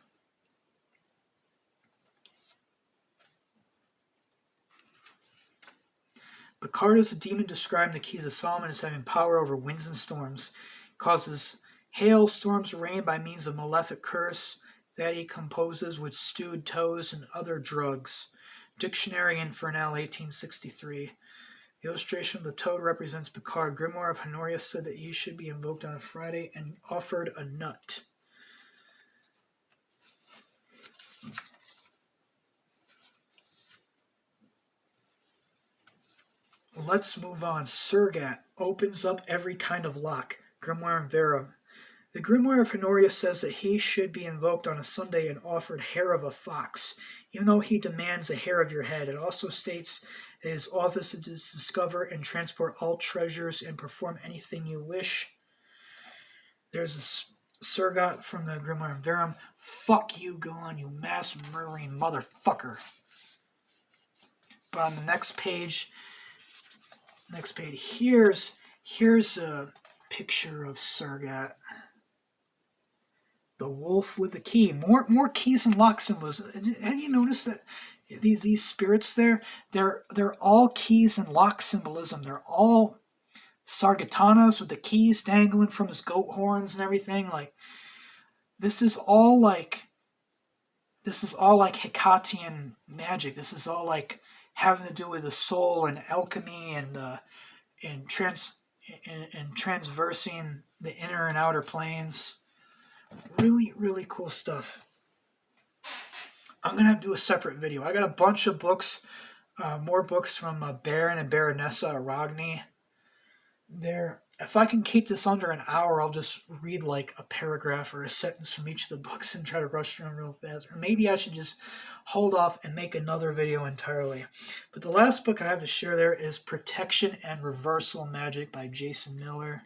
Picard is a demon described in the Keys of Solomon as having power over winds and storms. He causes hail, storms, rain by means of malefic curse that he composes with stewed toes and other drugs. Dictionary Infernal, 1863. The illustration of the toad represents Picard. Grimoire of Honorius said that he should be invoked on a Friday and offered a nut. Let's move on. Surgat opens up every kind of lock. Grimoire and Verum. The Grimoire of Honorius says that he should be invoked on a Sunday and offered hair of a fox, even though he demands a hair of your head. It also states that his office is to discover and transport all treasures and perform anything you wish. There's Surgot from the Grimoire Verum. Fuck you, go on, you mass murdering motherfucker. But on the next page, here's a picture of Surgot. The wolf with the key. More keys and lock symbols. Have you noticed that these spirits there? They're all keys and lock symbolism. They're all Sargatanas with the keys dangling from his goat horns and everything. Like this is all like Hecatian magic. This is all like having to do with the soul and alchemy and transversing the inner and outer planes. Really, really cool stuff. I'm going to have to do a separate video. I got a bunch of books, more books from Baron and Baronessa Aragni. If I can keep this under an hour, I'll just read like a paragraph or a sentence from each of the books and try to rush through them real fast. Or maybe I should just hold off and make another video entirely. But the last book I have to share there is Protection and Reversal Magic by Jason Miller.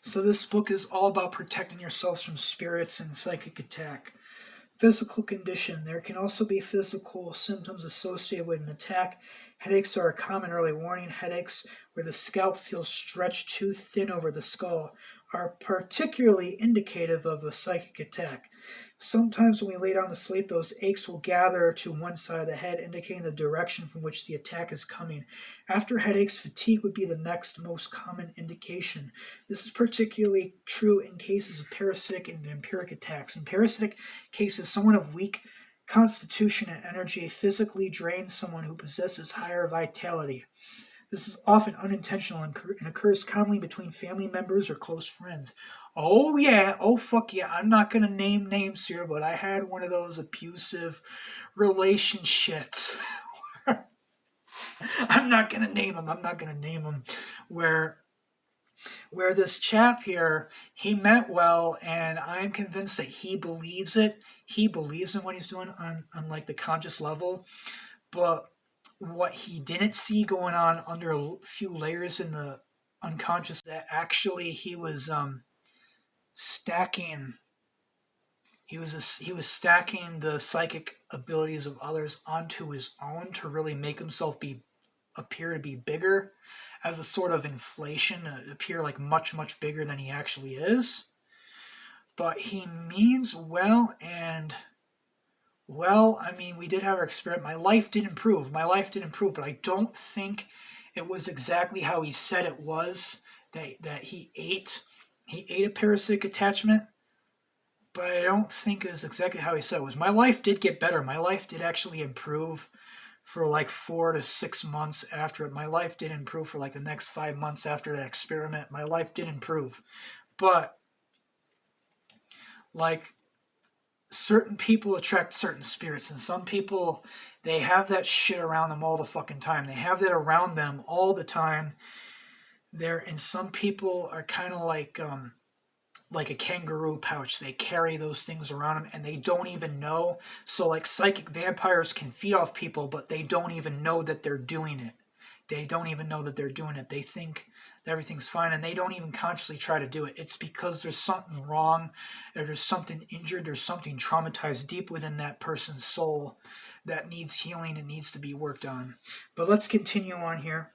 So this book is all about protecting yourselves from spirits and psychic attack. Physical condition. There can also be physical symptoms associated with an attack. Headaches are a common early warning. Headaches where the scalp feels stretched too thin over the skull are particularly indicative of a psychic attack. Sometimes when we lay down to sleep, those aches will gather to one side of the head, indicating the direction from which the attack is coming. After headaches, fatigue would be the next most common indication. This is particularly true in cases of parasitic and vampiric attacks. In parasitic cases, someone of weak constitution and energy physically drains someone who possesses higher vitality. This is often unintentional and occurs commonly between family members or close friends. Oh yeah, oh fuck yeah, I'm not going to name names here, but I had one of those abusive relationships. I'm not going to name them, where this chap here, he meant well, and I'm convinced that he believes it. He believes in what he's doing on like the conscious level, but what he didn't see going on under a few layers in the unconscious, that actually he was stacking stacking the psychic abilities of others onto his own to really make himself appear to be bigger, as a sort of inflation, appear like much bigger than he actually is. But he means well, and well, I mean, we did have our experiment. My life did improve, but I don't think it was exactly how he said it was, that he ate a parasitic attachment, but I don't think it was exactly how he said it was. My life did get better. My life did actually improve for like 4 to 6 months after it. My life did improve for like the next 5 months after that experiment. My life did improve. But like, certain people attract certain spirits, and some people, they have that shit around them all the fucking time. They have that around them all the time. And some people are kind of like a kangaroo pouch. They carry those things around them and they don't even know. So like psychic vampires can feed off people, but they don't even know that they're doing it. They think everything's fine, and they don't even consciously try to do it. It's because there's something wrong, or there's something injured, there's something traumatized deep within that person's soul that needs healing and needs to be worked on. But let's continue on here.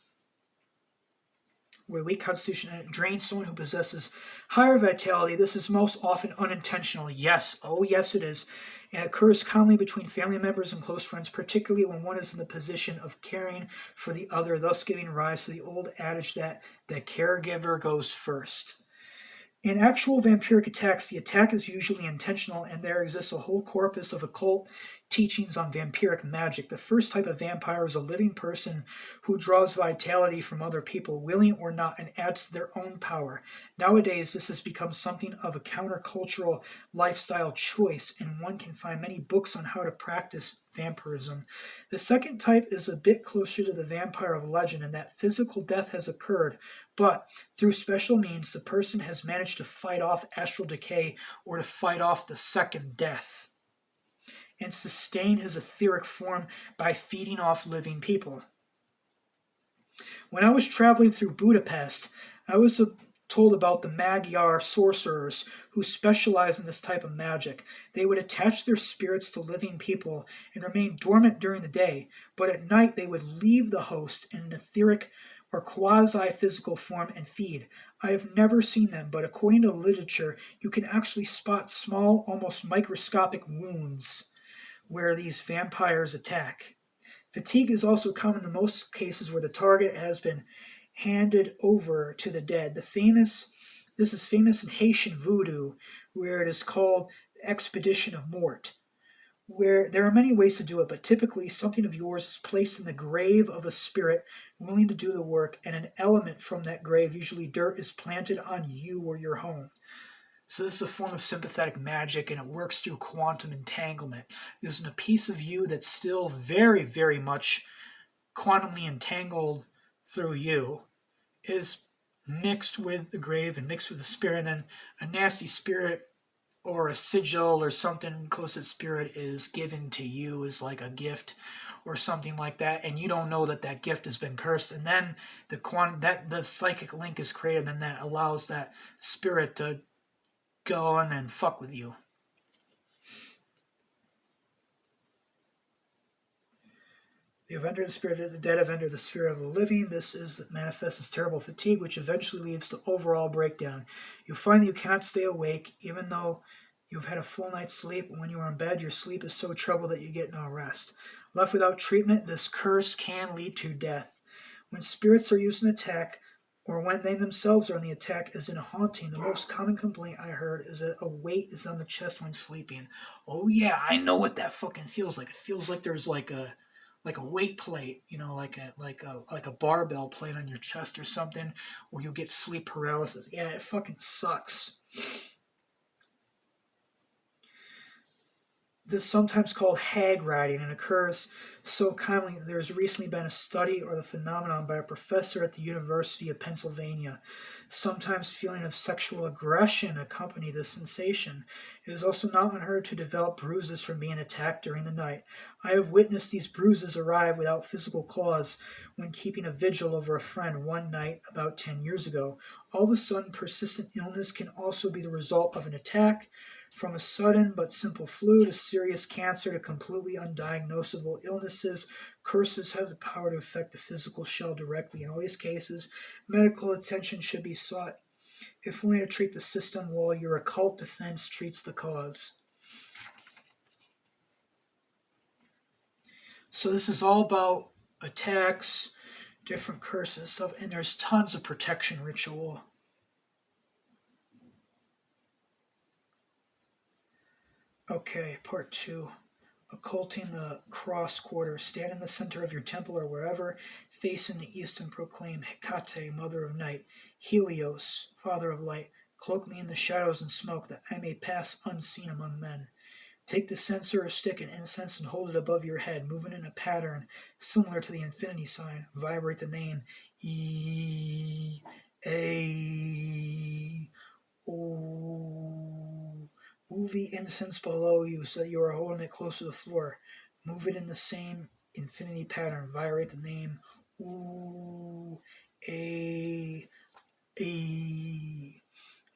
Where weak constitution drains someone who possesses higher vitality. This is most often unintentional. Yes, oh yes it is. And occurs commonly between family members and close friends, particularly when one is in the position of caring for the other, thus giving rise to the old adage that the caregiver goes first. In actual vampiric attacks, the attack is usually intentional, and there exists a whole corpus of occult teachings on vampiric magic. The first type of vampire is a living person who draws vitality from other people, willing or not, and adds to their own power. Nowadays, this has become something of a countercultural lifestyle choice, and one can find many books on how to practice vampirism. The second type is a bit closer to the vampire of legend in that physical death has occurred, but through special means, the person has managed to fight off astral decay or to fight off the second death and sustain his etheric form by feeding off living people. When I was traveling through Budapest, I was told about the Magyar sorcerers who specialize in this type of magic. They would attach their spirits to living people and remain dormant during the day, but at night they would leave the host in an etheric or quasi-physical form and feed. I have never seen them, but according to literature, you can actually spot small, almost microscopic wounds where these vampires attack. Fatigue is also common in most cases where the target has been handed over to the dead. This is famous in Haitian voodoo, where it is called the expedition of mort, where there are many ways to do it, but typically something of yours is placed in the grave of a spirit willing to do the work, and an element from that grave, usually dirt, is planted on you or your home. So this is a form of sympathetic magic, and it works through quantum entanglement. Using a piece of you that's still very, very much quantumly entangled through you is mixed with the grave and mixed with the spirit, and then a nasty spirit or a sigil or something close to the spirit is given to you as like a gift or something like that, and you don't know that that gift has been cursed, and then the psychic link is created, and then that allows that spirit to go on and fuck with you. They have entered the spirit of the dead, have entered the sphere of the living. This is that manifests as terrible fatigue, which eventually leads to overall breakdown. You find that you cannot stay awake, even though you've had a full night's sleep. When you are in bed, your sleep is so troubled that you get no rest. Left without treatment, this curse can lead to death. When spirits are used in attack, or when they themselves are on the attack as in a haunting, the most common complaint I heard is that a weight is on the chest when sleeping. Oh yeah, I know what that fucking feels like. It feels like there's like a weight plate, like a barbell plate on your chest or something, or you'll get sleep paralysis. Yeah, it fucking sucks. This is sometimes called hag riding and occurs so commonly that there has recently been a study or the phenomenon by a professor at the University of Pennsylvania. Sometimes feeling of sexual aggression accompany this sensation. It is also not unheard to develop bruises from being attacked during the night. I have witnessed these bruises arrive without physical cause when keeping a vigil over a friend one night about 10 years ago. All of a sudden, persistent illness can also be the result of an attack, from a sudden but simple flu to serious cancer to completely undiagnosable illnesses. Curses have the power to affect the physical shell directly. In all these cases, medical attention should be sought, if only to treat the system while your occult defense treats the cause. So this is all about attacks, different curses, stuff, and there's tons of protection ritual. Okay, part 2. Occulting the cross quarter. Stand in the center of your temple or wherever, face in the east and proclaim, Hecate, mother of night, Helios, father of light, cloak me in the shadows and smoke, that I may pass unseen among men. Take the censer or stick and incense and hold it above your head, moving in a pattern similar to the infinity sign. Vibrate the name E, A, O. Move the incense below you so that you are holding it close to the floor. Move it in the same infinity pattern. Vibrate the name Ooh, A.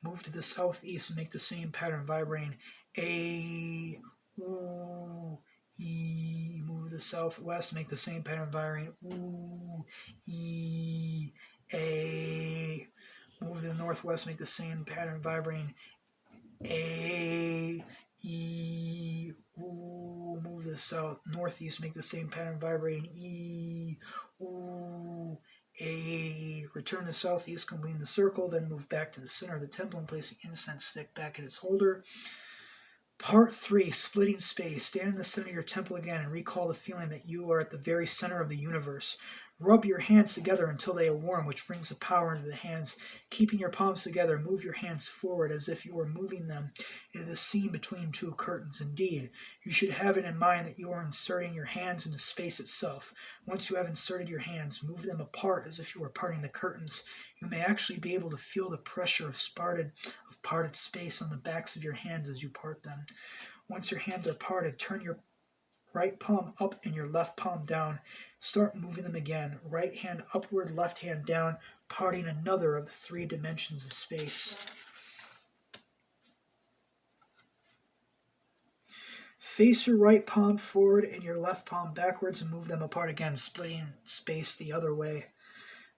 Move to the southeast and make the same pattern vibrating A. Ooh, E. Move to the southwest, make the same pattern vibrating Ooh, E. A. Move to the northwest, make the same pattern vibrating A, E, ooh, move to the south, northeast, make the same pattern vibrating E, ooh, A, return to southeast, complete the circle, then move back to the center of the temple and place the incense stick back in its holder. Part 3, Splitting Space. Stand in the center of your temple again and recall the feeling that you are at the very center of the universe. Rub your hands together until they are warm, which brings the power into the hands. Keeping your palms together, move your hands forward as if you were moving them into the seam between two curtains. Indeed, you should have it in mind that you are inserting your hands into space itself. Once you have inserted your hands, move them apart as if you were parting the curtains. You may actually be able to feel the pressure of parted space on the backs of your hands as you part them. Once your hands are parted, turn your right palm up and your left palm down. Start moving them again. Right hand upward, left hand down, parting another of the 3 dimensions of space. Face your right palm forward and your left palm backwards and move them apart again, splitting space the other way.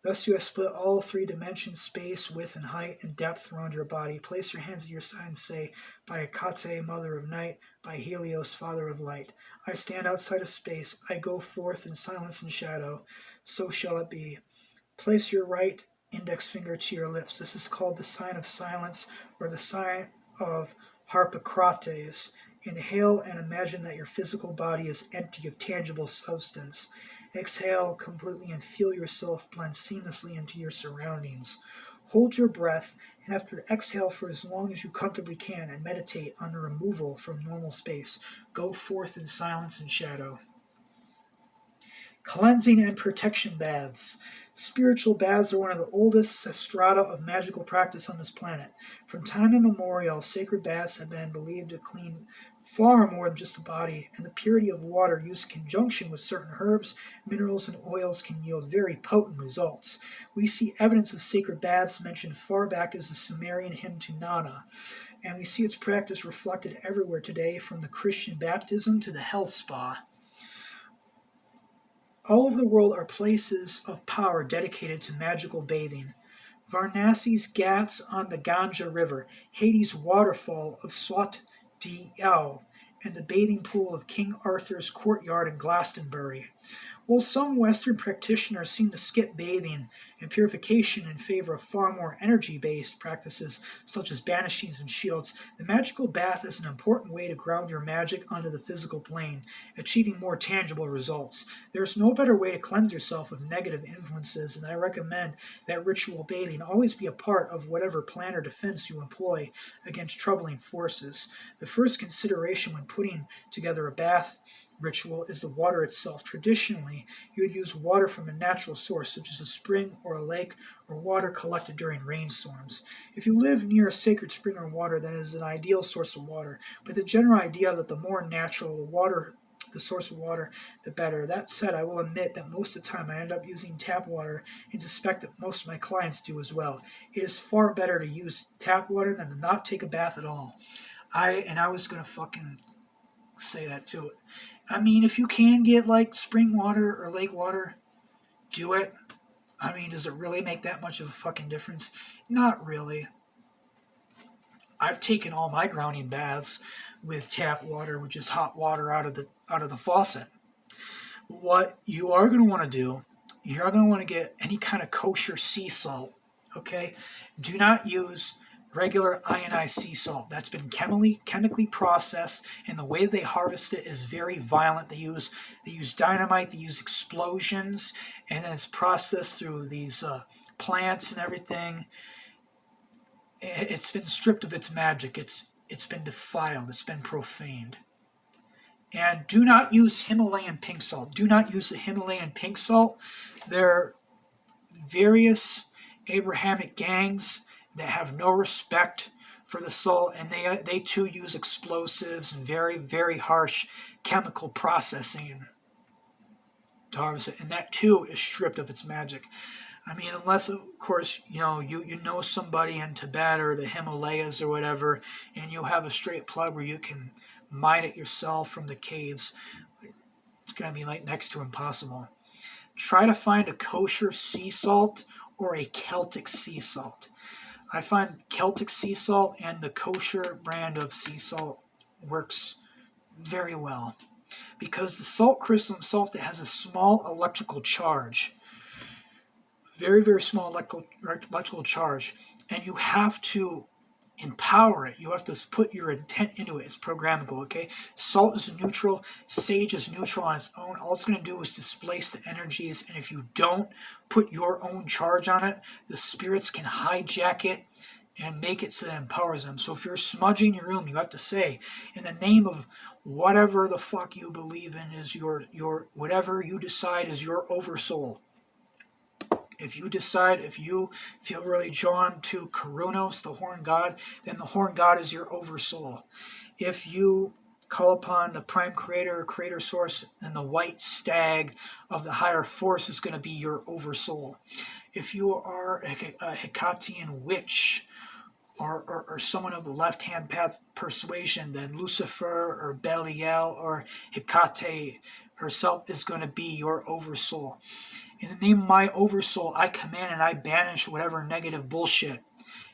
Thus you have split all 3 dimensions, space, width, and height, and depth around your body. Place your hands at your side and say, by Hecate, Mother of Night, by Helios, Father of Light, I stand outside of space. I go forth in silence and shadow. So shall it be. Place your right index finger to your lips. This is called the sign of silence, or the sign of Harpocrates. Inhale and imagine that your physical body is empty of tangible substance. Exhale completely and feel yourself blend seamlessly into your surroundings. Hold your breath and after exhale for as long as you comfortably can and meditate on the removal from normal space. Go forth in silence and shadow. Cleansing and protection baths. Spiritual baths are one of the oldest strata of magical practice on this planet. From time immemorial, sacred baths have been believed to clean far more than just the body, and the purity of water used in conjunction with certain herbs, minerals, and oils can yield very potent results. We see evidence of sacred baths mentioned far back as the Sumerian hymn to N.A.A, and we see its practice reflected everywhere today, from the Christian baptism to the health spa. All over the world are places of power dedicated to magical bathing. Varanasi's Ghats on the Ganga River, Hades' waterfall of Swat Diao, and the bathing pool of King Arthur's courtyard in Glastonbury. While some Western practitioners seem to skip bathing and purification in favor of far more energy-based practices such as banishings and shields, the magical bath is an important way to ground your magic onto the physical plane, achieving more tangible results. There is no better way to cleanse yourself of negative influences, and I recommend that ritual bathing always be a part of whatever plan or defense you employ against troubling forces. The first consideration when putting together a bath ritual is the water itself. Traditionally, you would use water from a natural source, such as a spring or a lake, or water collected during rainstorms. If you live near a sacred spring or water, then it is an ideal source of water. But the general idea that the more natural the source of water, the better. That said, I will admit that most of the time I end up using tap water and suspect that most of my clients do as well. It is far better to use tap water than to not take a bath at all. I was going to fucking say that too. I mean, if you can get like spring water or lake water, do it. I mean, does it really make that much of a fucking difference? Not really. I've taken all my grounding baths with tap water, which is hot water out of the faucet. What you are going to want to do, you're going to want to get any kind of kosher sea salt, okay? Do not use regular ionized sea salt. That's been chemically processed, and the way they harvest it is very violent. They use dynamite, they use explosions, and then it's processed through these plants and everything. It's been stripped of its magic. It's been defiled. It's been profaned. And do not use Himalayan pink salt. Do not use the Himalayan pink salt. There are various Abrahamic gangs that have no respect for the salt, and they too use explosives and very, very harsh chemical processing to harvest it. And that too is stripped of its magic. I mean, unless, of course, you know somebody in Tibet or the Himalayas or whatever, and you have a straight plug where you can mine it yourself from the caves. It's going to be like next to impossible. Try to find a kosher sea salt or a Celtic sea salt. I find Celtic sea salt and the kosher brand of sea salt works very well, because the salt crystal itself, that has a small electrical charge, very, very small electrical charge, and you have to empower it. You have to put your intent into it. It's programmable, okay? Salt is neutral. Sage is neutral on its own. All it's going to do is displace the energies, and if you don't put your own charge on it, the spirits can hijack it and make it so that it empowers them. So if you're smudging your room, you have to say, in the name of whatever the fuck you believe in is your whatever you decide is your oversoul. If you decide, if you feel really drawn to Kurunos, the horn god, then the horn god is your oversoul. If you call upon the prime creator or creator source, then the white stag of the higher force is going to be your oversoul. If you are a Hecatian witch, or someone of the left-hand path persuasion, then Lucifer or Belial or Hecate herself is going to be your oversoul. In the name of my oversoul, I command and I banish whatever negative bullshit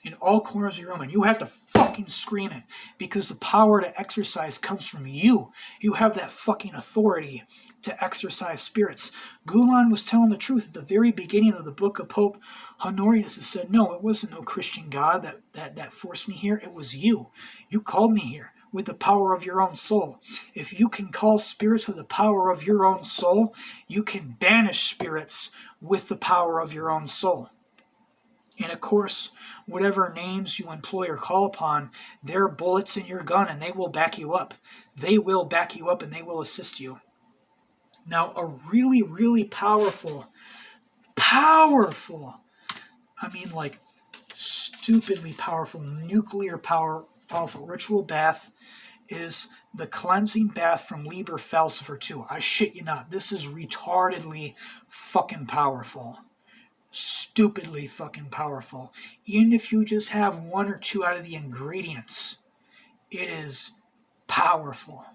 in all corners of your room. And you have to fucking scream it, because the power to exercise comes from you. You have that fucking authority to exercise spirits. Gulan was telling the truth at the very beginning of the book of Pope Honorius. It said, no, it wasn't no Christian God that forced me here. It was you. You called me here with the power of your own soul. If you can call spirits with the power of your own soul, you can banish spirits with the power of your own soul. And of course, whatever names you employ or call upon, they're bullets in your gun and they will back you up. They will back you up and they will assist you. Now, a really, really powerful, like stupidly powerful, nuclear powerful ritual bath is the cleansing bath from Liber Falxifer 2. I shit you not. This is retardedly fucking powerful. Stupidly fucking powerful. Even if you just have one or two out of the ingredients, it is powerful.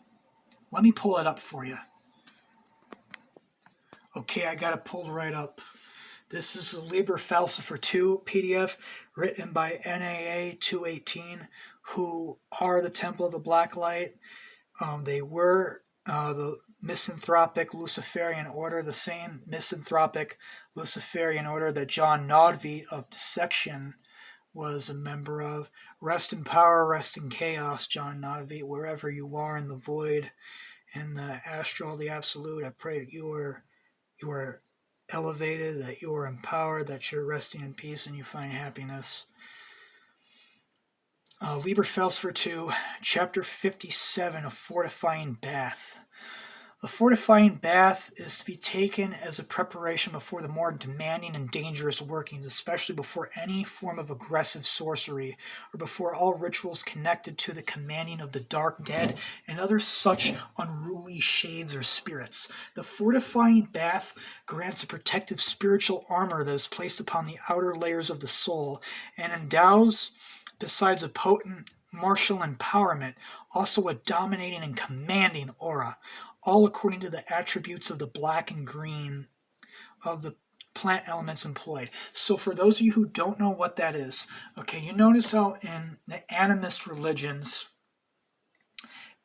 Let me pull it up for you. Okay, I got it pulled right up. This is the Liber Falxifer 2 PDF written by N.A.A. 218, who are the Temple of the Black Light. They were the misanthropic Luciferian order, the same misanthropic Luciferian order that John Nodveit of Dissection was a member of. Rest in power, rest in chaos, John Nodveit, wherever you are in the void, in the astral, the absolute. I pray that you are elevated, that you are empowered, that you're resting in peace and you find happiness. Liber Falxifer 2, Chapter 57, A Fortifying Bath. The fortifying bath is to be taken as a preparation before the more demanding and dangerous workings, especially before any form of aggressive sorcery, or before all rituals connected to the commanding of the dark dead and other such unruly shades or spirits. The fortifying bath grants a protective spiritual armor that is placed upon the outer layers of the soul, and endows, besides a potent martial empowerment, also a dominating and commanding aura, all according to the attributes of the black and green of the plant elements employed. So for those of you who don't know what that is, okay, you notice how in the animist religions,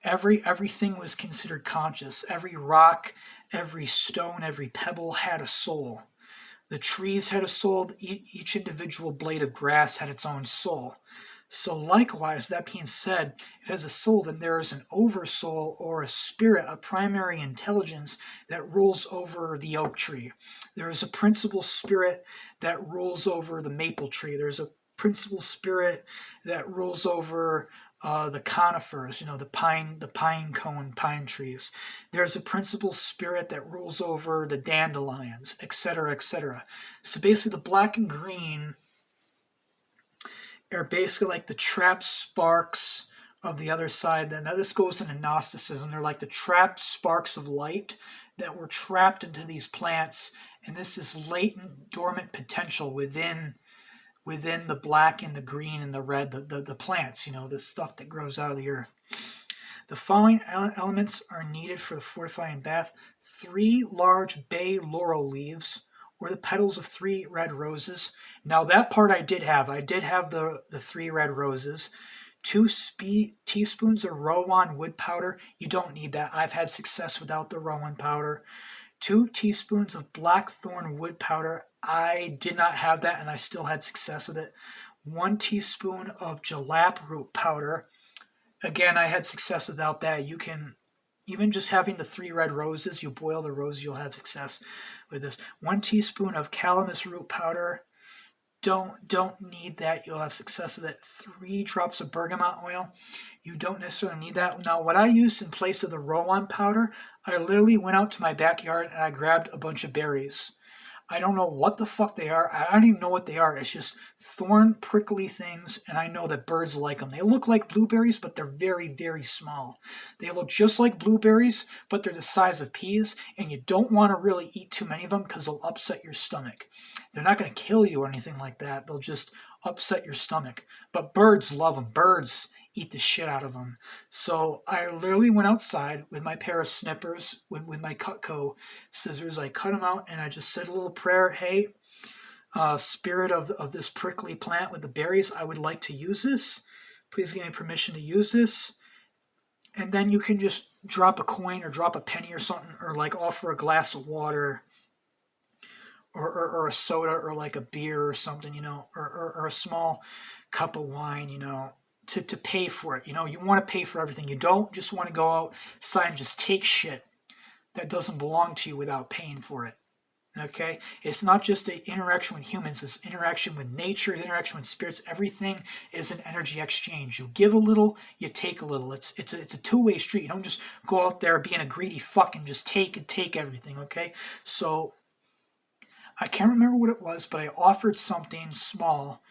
everything was considered conscious. Every rock, every stone, every pebble had a soul. The trees had a soul. Each individual blade of grass had its own soul. So likewise, that being said, if it has a soul, then there is an oversoul or a spirit, a primary intelligence that rules over the oak tree. There is a principal spirit that rules over the maple tree. There's a principal spirit that rules over the conifers, the pine cone pine trees. There's a principal spirit that rules over the dandelions, etc., etc. So basically, the black and green are basically like the trapped sparks of the other side. Now this goes into Gnosticism. They're like the trapped sparks of light that were trapped into these plants, and this is latent, dormant potential within the black and the green and the red, the plants, the stuff that grows out of the earth. The following elements are needed for the fortifying bath: 3 large bay laurel leaves, or the petals of 3 red roses. Now that part I did have. I did have the 3 red roses. 2 teaspoons of Rowan wood powder. You don't need that. I've had success without the Rowan powder. 2 teaspoons of blackthorn wood powder. I did not have that, and I still had success with it. 1 teaspoon of jalap root powder. Again, I had success without that. You can, even just having the 3 red roses, you boil the roses, you'll have success with this. 1 teaspoon of calamus root powder. Don't need that. You'll have success with it. 3 drops of bergamot oil. You don't necessarily need that. Now, what I used in place of the roll-on powder, I literally went out to my backyard and I grabbed a bunch of berries. I don't know what the fuck they are. I don't even know what they are. It's just thorn, prickly things, and I know that birds like them. They look like blueberries, but they're very, very small. They look just like blueberries, but they're the size of peas, and you don't want to really eat too many of them because they'll upset your stomach. They're not going to kill you or anything like that. They'll just upset your stomach. But birds love them. Birds eat the shit out of them. So I literally went outside with my pair of snippers, with my Cutco scissors. I cut them out and I just said a little prayer. Hey, spirit of this prickly plant with the berries, I would like to use this. Please give me permission to use this. And then you can just drop a coin or drop a penny or something, or like offer a glass of water or a soda or like a beer or something, or a small cup of wine, to pay for it. You want to pay for everything. You don't just want to go outside and just take shit that doesn't belong to you without paying for it. Okay? It's not just an interaction with humans, it's interaction with nature, it's interaction with spirits. Everything is an energy exchange. You give a little, you take a little. It's a two-way street. You don't just go out there being a greedy fuck and just take everything, okay? So I can't remember what it was, but I offered something small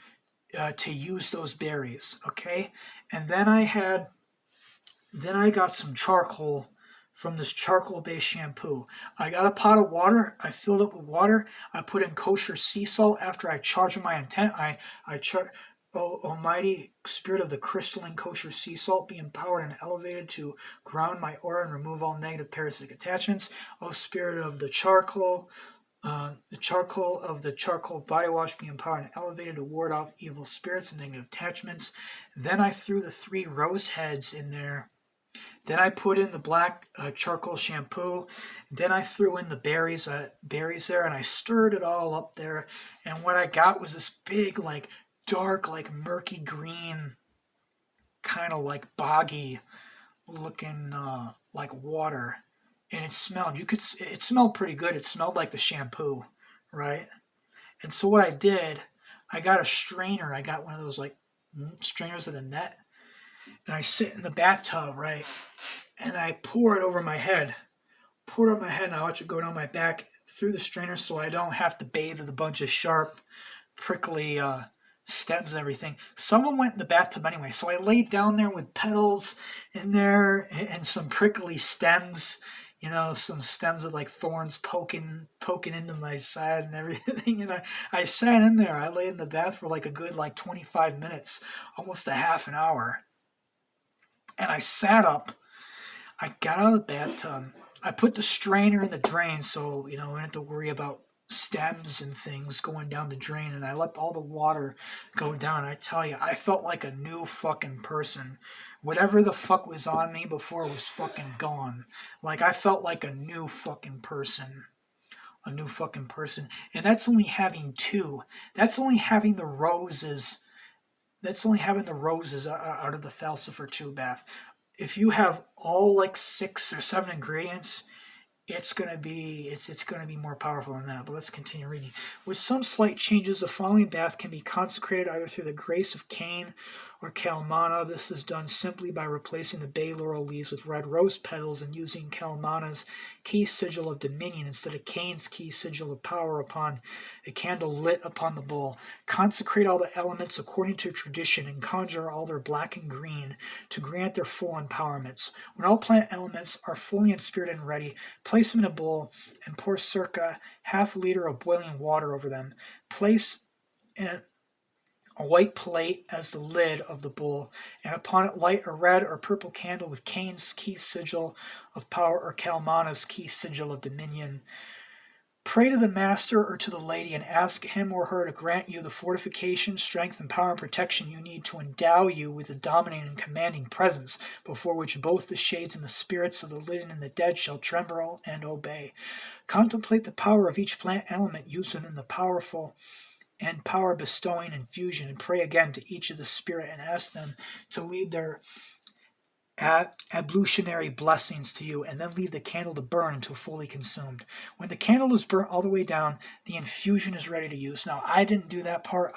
to use those berries, okay? And then I got some charcoal from this charcoal-based shampoo. I got a pot of water. I filled it with water. I put in kosher sea salt after I charged my intent. Oh, almighty spirit of the crystalline kosher sea salt, be empowered and elevated to ground my aura and remove all negative parasitic attachments. Oh, spirit of the charcoal of the charcoal body wash, be empowered and elevated to ward off evil spirits and negative attachments. Then I threw the 3 rose heads in there. Then I put in the black charcoal shampoo. Then I threw in the berries there, and I stirred it all up there. And what I got was this big, like dark, like murky green, kind of like boggy looking like water. And it smelled pretty good. It smelled like the shampoo, right? And so what I did, I got a strainer. I got one of those like strainers with a net. And I sit in the bathtub, right? And I pour it over my head. Pour it over my head and I watch it go down my back through the strainer so I don't have to bathe with a bunch of sharp, prickly stems and everything. Someone went in the bathtub anyway. So I laid down there with petals in there and some prickly stems. Some stems with like thorns poking into my side and everything. And I sat in there. I lay in the bath for like a good 25 minutes, almost a half an hour. And I sat up. I got out of the bathtub. I put the strainer in the drain so, I didn't have to worry about stems and things going down the drain. And I let all the water go down. I tell you, I felt like a new fucking person. Whatever the fuck was on me before was fucking gone. Like, I felt like a new fucking person. A new fucking person. And that's only having 2. That's only having the roses. That's only having the roses out of the Falxifer 2 bath. If you have all 6 or 7 ingredients, it's gonna be more powerful than that. But let's continue reading. With some slight changes, the following bath can be consecrated either through the grace of Cain or Kalmana. This is done simply by replacing the bay laurel leaves with red rose petals and using Kalmana's key sigil of dominion instead of Cain's key sigil of power upon a candle lit upon the bowl. Consecrate all the elements according to tradition and conjure all their black and green to grant their full empowerments. When all plant elements are fully in spirit and ready, place them in a bowl and pour circa half a liter of boiling water over them. Place in a white plate as the lid of the bowl, and upon it light a red or purple candle with Cain's key sigil of power or Kalmana's key sigil of dominion. Pray to the master or to the lady and ask him or her to grant you the fortification, strength, and power and protection you need to endow you with a dominating and commanding presence before which both the shades and the spirits of the living and the dead shall tremble and obey. Contemplate the power of each plant element used within the powerful and power bestowing infusion, and pray again to each of the spirit and ask them to lead their ablutionary blessings to you, and then leave the candle to burn until fully consumed. When the candle is burnt all the way down, the infusion is ready to use. Now, I didn't do that part.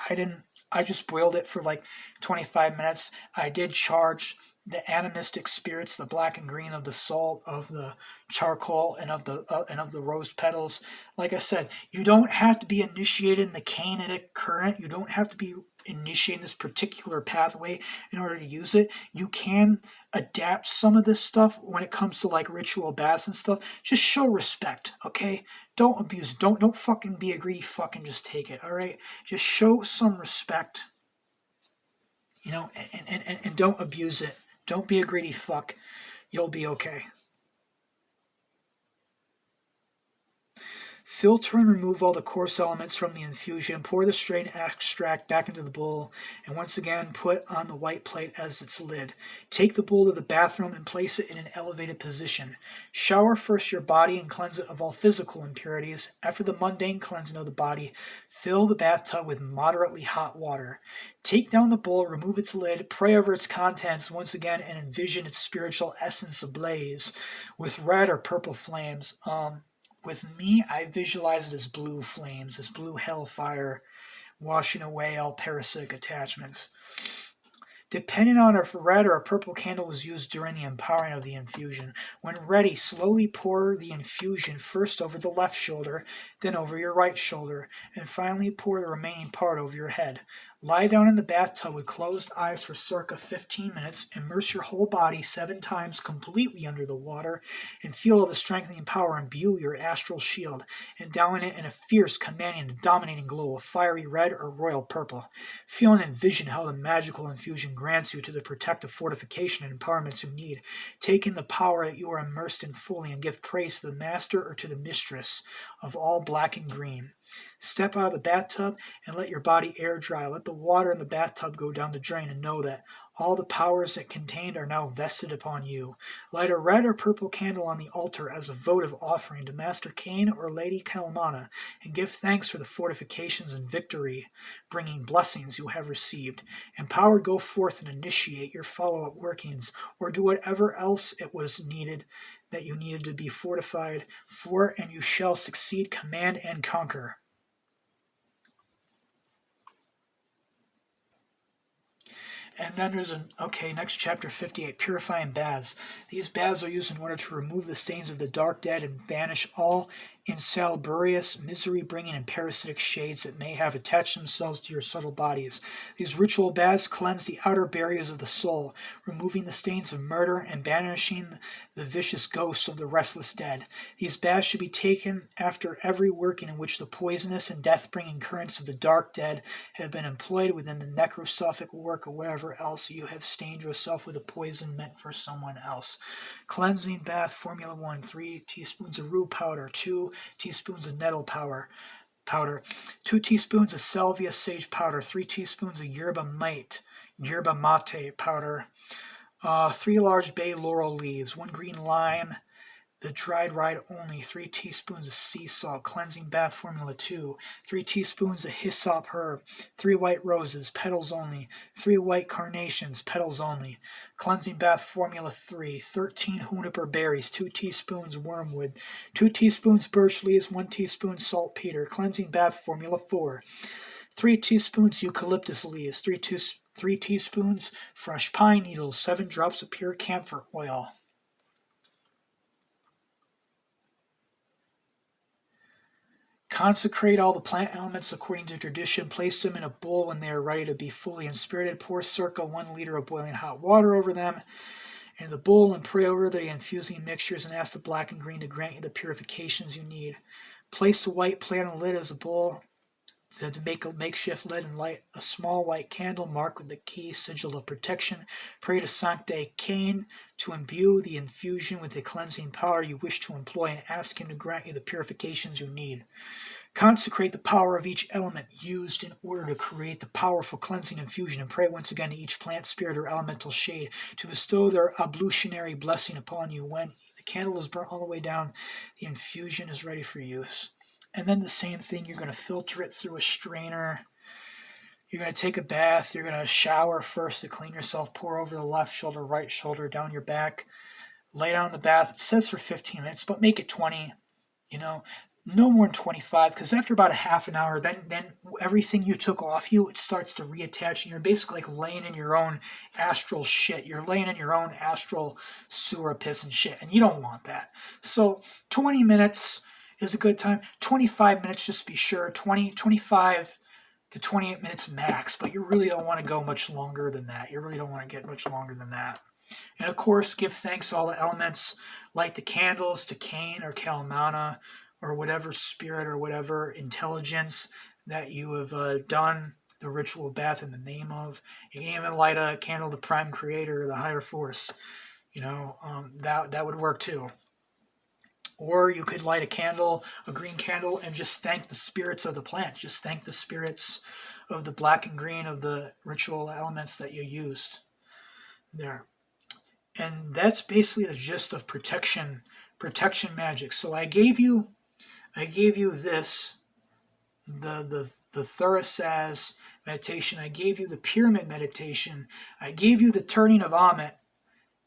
I just boiled it for like 25 minutes. I did charge the animistic spirits, the black and green of the salt, of the charcoal, and of the rose petals. Like I said, you don't have to be initiated in the Canaanic current. You don't have to be initiating this particular pathway in order to use it. You can adapt some of this stuff when it comes to like ritual baths and stuff. Just show respect, okay? Don't abuse it. Don't fucking be a greedy fuck and just take it, all right? Just show some respect, and don't abuse it. Don't be a greedy fuck. You'll be okay. Filter and remove all the coarse elements from the infusion. Pour the strain extract back into the bowl, and once again put on the white plate as its lid. Take the bowl to the bathroom and place it in an elevated position. Shower first your body and cleanse it of all physical impurities. After the mundane cleansing of the body, fill the bathtub with moderately hot water. Take down the bowl, remove its lid, pray over its contents once again, and envision its spiritual essence ablaze with red or purple flames. With me, I visualize it as blue flames, this blue hellfire, washing away all parasitic attachments. Depending on if a red or a purple candle was used during the empowering of the infusion. When ready, slowly pour the infusion first over the left shoulder, then over your right shoulder, and finally pour the remaining part over your head. Lie down in the bathtub with closed eyes for circa 15 minutes. Immerse your whole body 7 times completely under the water and feel all the strengthening power imbue your astral shield, endowing it in a fierce, commanding, and dominating glow of fiery red or royal purple. Feel and envision how the magical infusion grants you to the protective fortification and empowerments you need. Take in the power that you are immersed in fully and give praise to the master or to the mistress of all black and green. Step out of the bathtub and let your body air dry. Let the water in the bathtub go down the drain and know that all the powers it contained are now vested upon you. Light a red or purple candle on the altar as a votive offering to Master Cain or Lady Kalamana and give thanks for the fortifications and victory, bringing blessings you have received. Empowered, go forth and initiate your follow-up workings or do whatever else it was needed that you needed to be fortified for, and you shall succeed, command, and conquer. And then there's next chapter 58, Purifying Baths. These baths are used in order to remove the stains of the dark dead and banish all insalubrious, misery-bringing, and parasitic shades that may have attached themselves to your subtle bodies. These ritual baths cleanse the outer barriers of the soul, removing the stains of murder and banishing the vicious ghosts of the restless dead. These baths should be taken after every working in which the poisonous and death-bringing currents of the dark dead have been employed within the necrosophic work or wherever else you have stained yourself with a poison meant for someone else. Cleansing bath formula 1, 3 teaspoons of rue powder, 2 teaspoons of nettle powder, 2 teaspoons of salvia sage powder, 3 teaspoons of yerba mate powder, 3 large bay laurel leaves, 1 green lime, the dried rind only, 3 teaspoons of sea salt, cleansing bath formula 2, 3 teaspoons of hyssop herb, 3 white roses, petals only, 3 white carnations, petals only, cleansing bath formula 3, 13 juniper berries, 2 teaspoons wormwood, 2 teaspoons birch leaves, 1 teaspoon saltpeter, cleansing bath formula 4, 3 teaspoons eucalyptus leaves, 3 teaspoons fresh pine needles, 7 drops of pure camphor oil. Consecrate all the plant elements according to tradition. Place them in a bowl when they are ready to be fully inspirited. Pour circa 1 liter of boiling hot water over them in the bowl and pray over the infusing mixtures and ask the black and green to grant you the purifications you need. Place the white plate on the lid as a bowl to make a makeshift lid and light a small white candle marked with the key sigil of protection. Pray to Sancte Cain to imbue the infusion with the cleansing power you wish to employ and ask him to grant you the purifications you need. Consecrate the power of each element used in order to create the powerful cleansing infusion and pray once again to each plant, spirit, or elemental shade to bestow their ablutionary blessing upon you. When the candle is burnt all the way down, the infusion is ready for use. And then the same thing, you're going to filter it through a strainer You're going to take a bath. You're going to shower first to clean yourself. Pour over the left shoulder, right shoulder, down your back. Lay down in the bath. It says for 15 minutes, but make it 20. You know, no more than 25, because after about a half an hour, then everything you took off you, it starts to reattach, and you're basically like laying in your own astral shit. You're laying in your own astral sewer piss and shit, and you don't want that. So 20 minutes is a good time. 25 minutes, just to be sure. 25 to 28 minutes max, but you really don't want to go much longer than that. You really don't want to get much longer than that. And of course, give thanks to all the elements. Light the candles to Cain or Kalmana or whatever spirit or whatever intelligence that you have done the ritual bath in the name of. You can even light a candle to Prime Creator or the higher force. You know, that would work too. Or you could light a candle, a green candle, and just thank the spirits of the plant. Just thank the spirits of the black and green of the ritual elements that you used there. And that's basically the gist of protection magic. So I gave you this, the Thurisaz meditation. I gave you the pyramid meditation. I gave you the turning of Amit.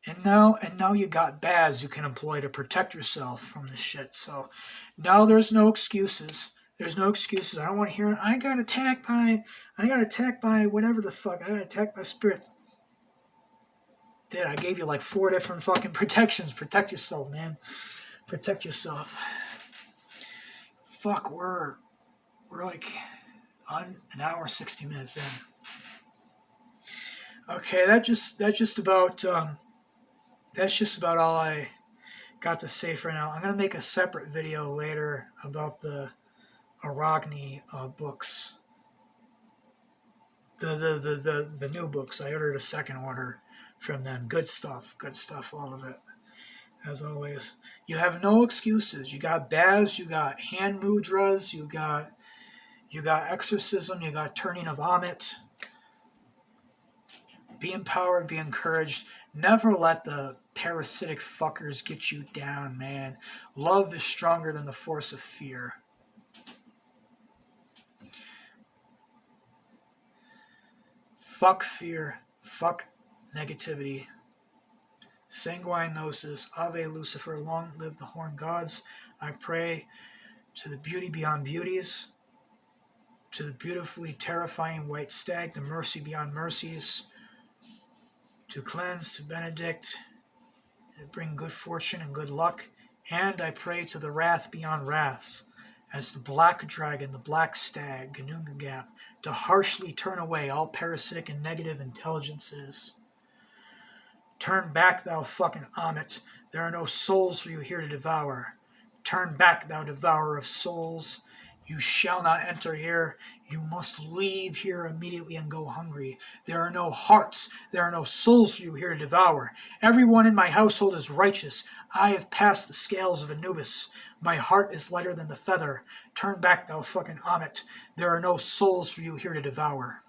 And now you got Baz you can employ to protect yourself from this shit. So now there's no excuses. There's no excuses. I don't want to hear it. I got attacked by whatever the fuck. I got attacked by spirit. Dude, I gave you like 4 different fucking protections. Protect yourself, man. Protect yourself. Fuck, we're like on an hour 60 minutes in. Okay, that's just about all I got to say for now. I'm gonna make a separate video later about the Arachne books. The new books. I ordered a second order from them. Good stuff, all of it. As always, you have no excuses. You got Baz, you got hand mudras, you got exorcism, you got turning of Amit. Be empowered, be encouraged. Never let the parasitic fuckers get you down, man. Love is stronger than the force of fear. Fuck fear. Fuck negativity. Sanguine Gnosis. Ave Lucifer. Long live the horned gods. I pray to the beauty beyond beauties, to the beautifully terrifying white stag, the mercy beyond mercies, to cleanse, to benedict, to bring good fortune and good luck. And I pray to the wrath beyond wraths, as the black dragon, the black stag, Ganungagap, to harshly turn away all parasitic and negative intelligences. Turn back, thou fucking Amit. There are no souls for you here to devour. Turn back, thou devourer of souls. You shall not enter here. You must leave here immediately and go hungry. There are no hearts. There are no souls for you here to devour. Everyone in my household is righteous. I have passed the scales of Anubis. My heart is lighter than the feather. Turn back, thou fucking Amit. There are no souls for you here to devour.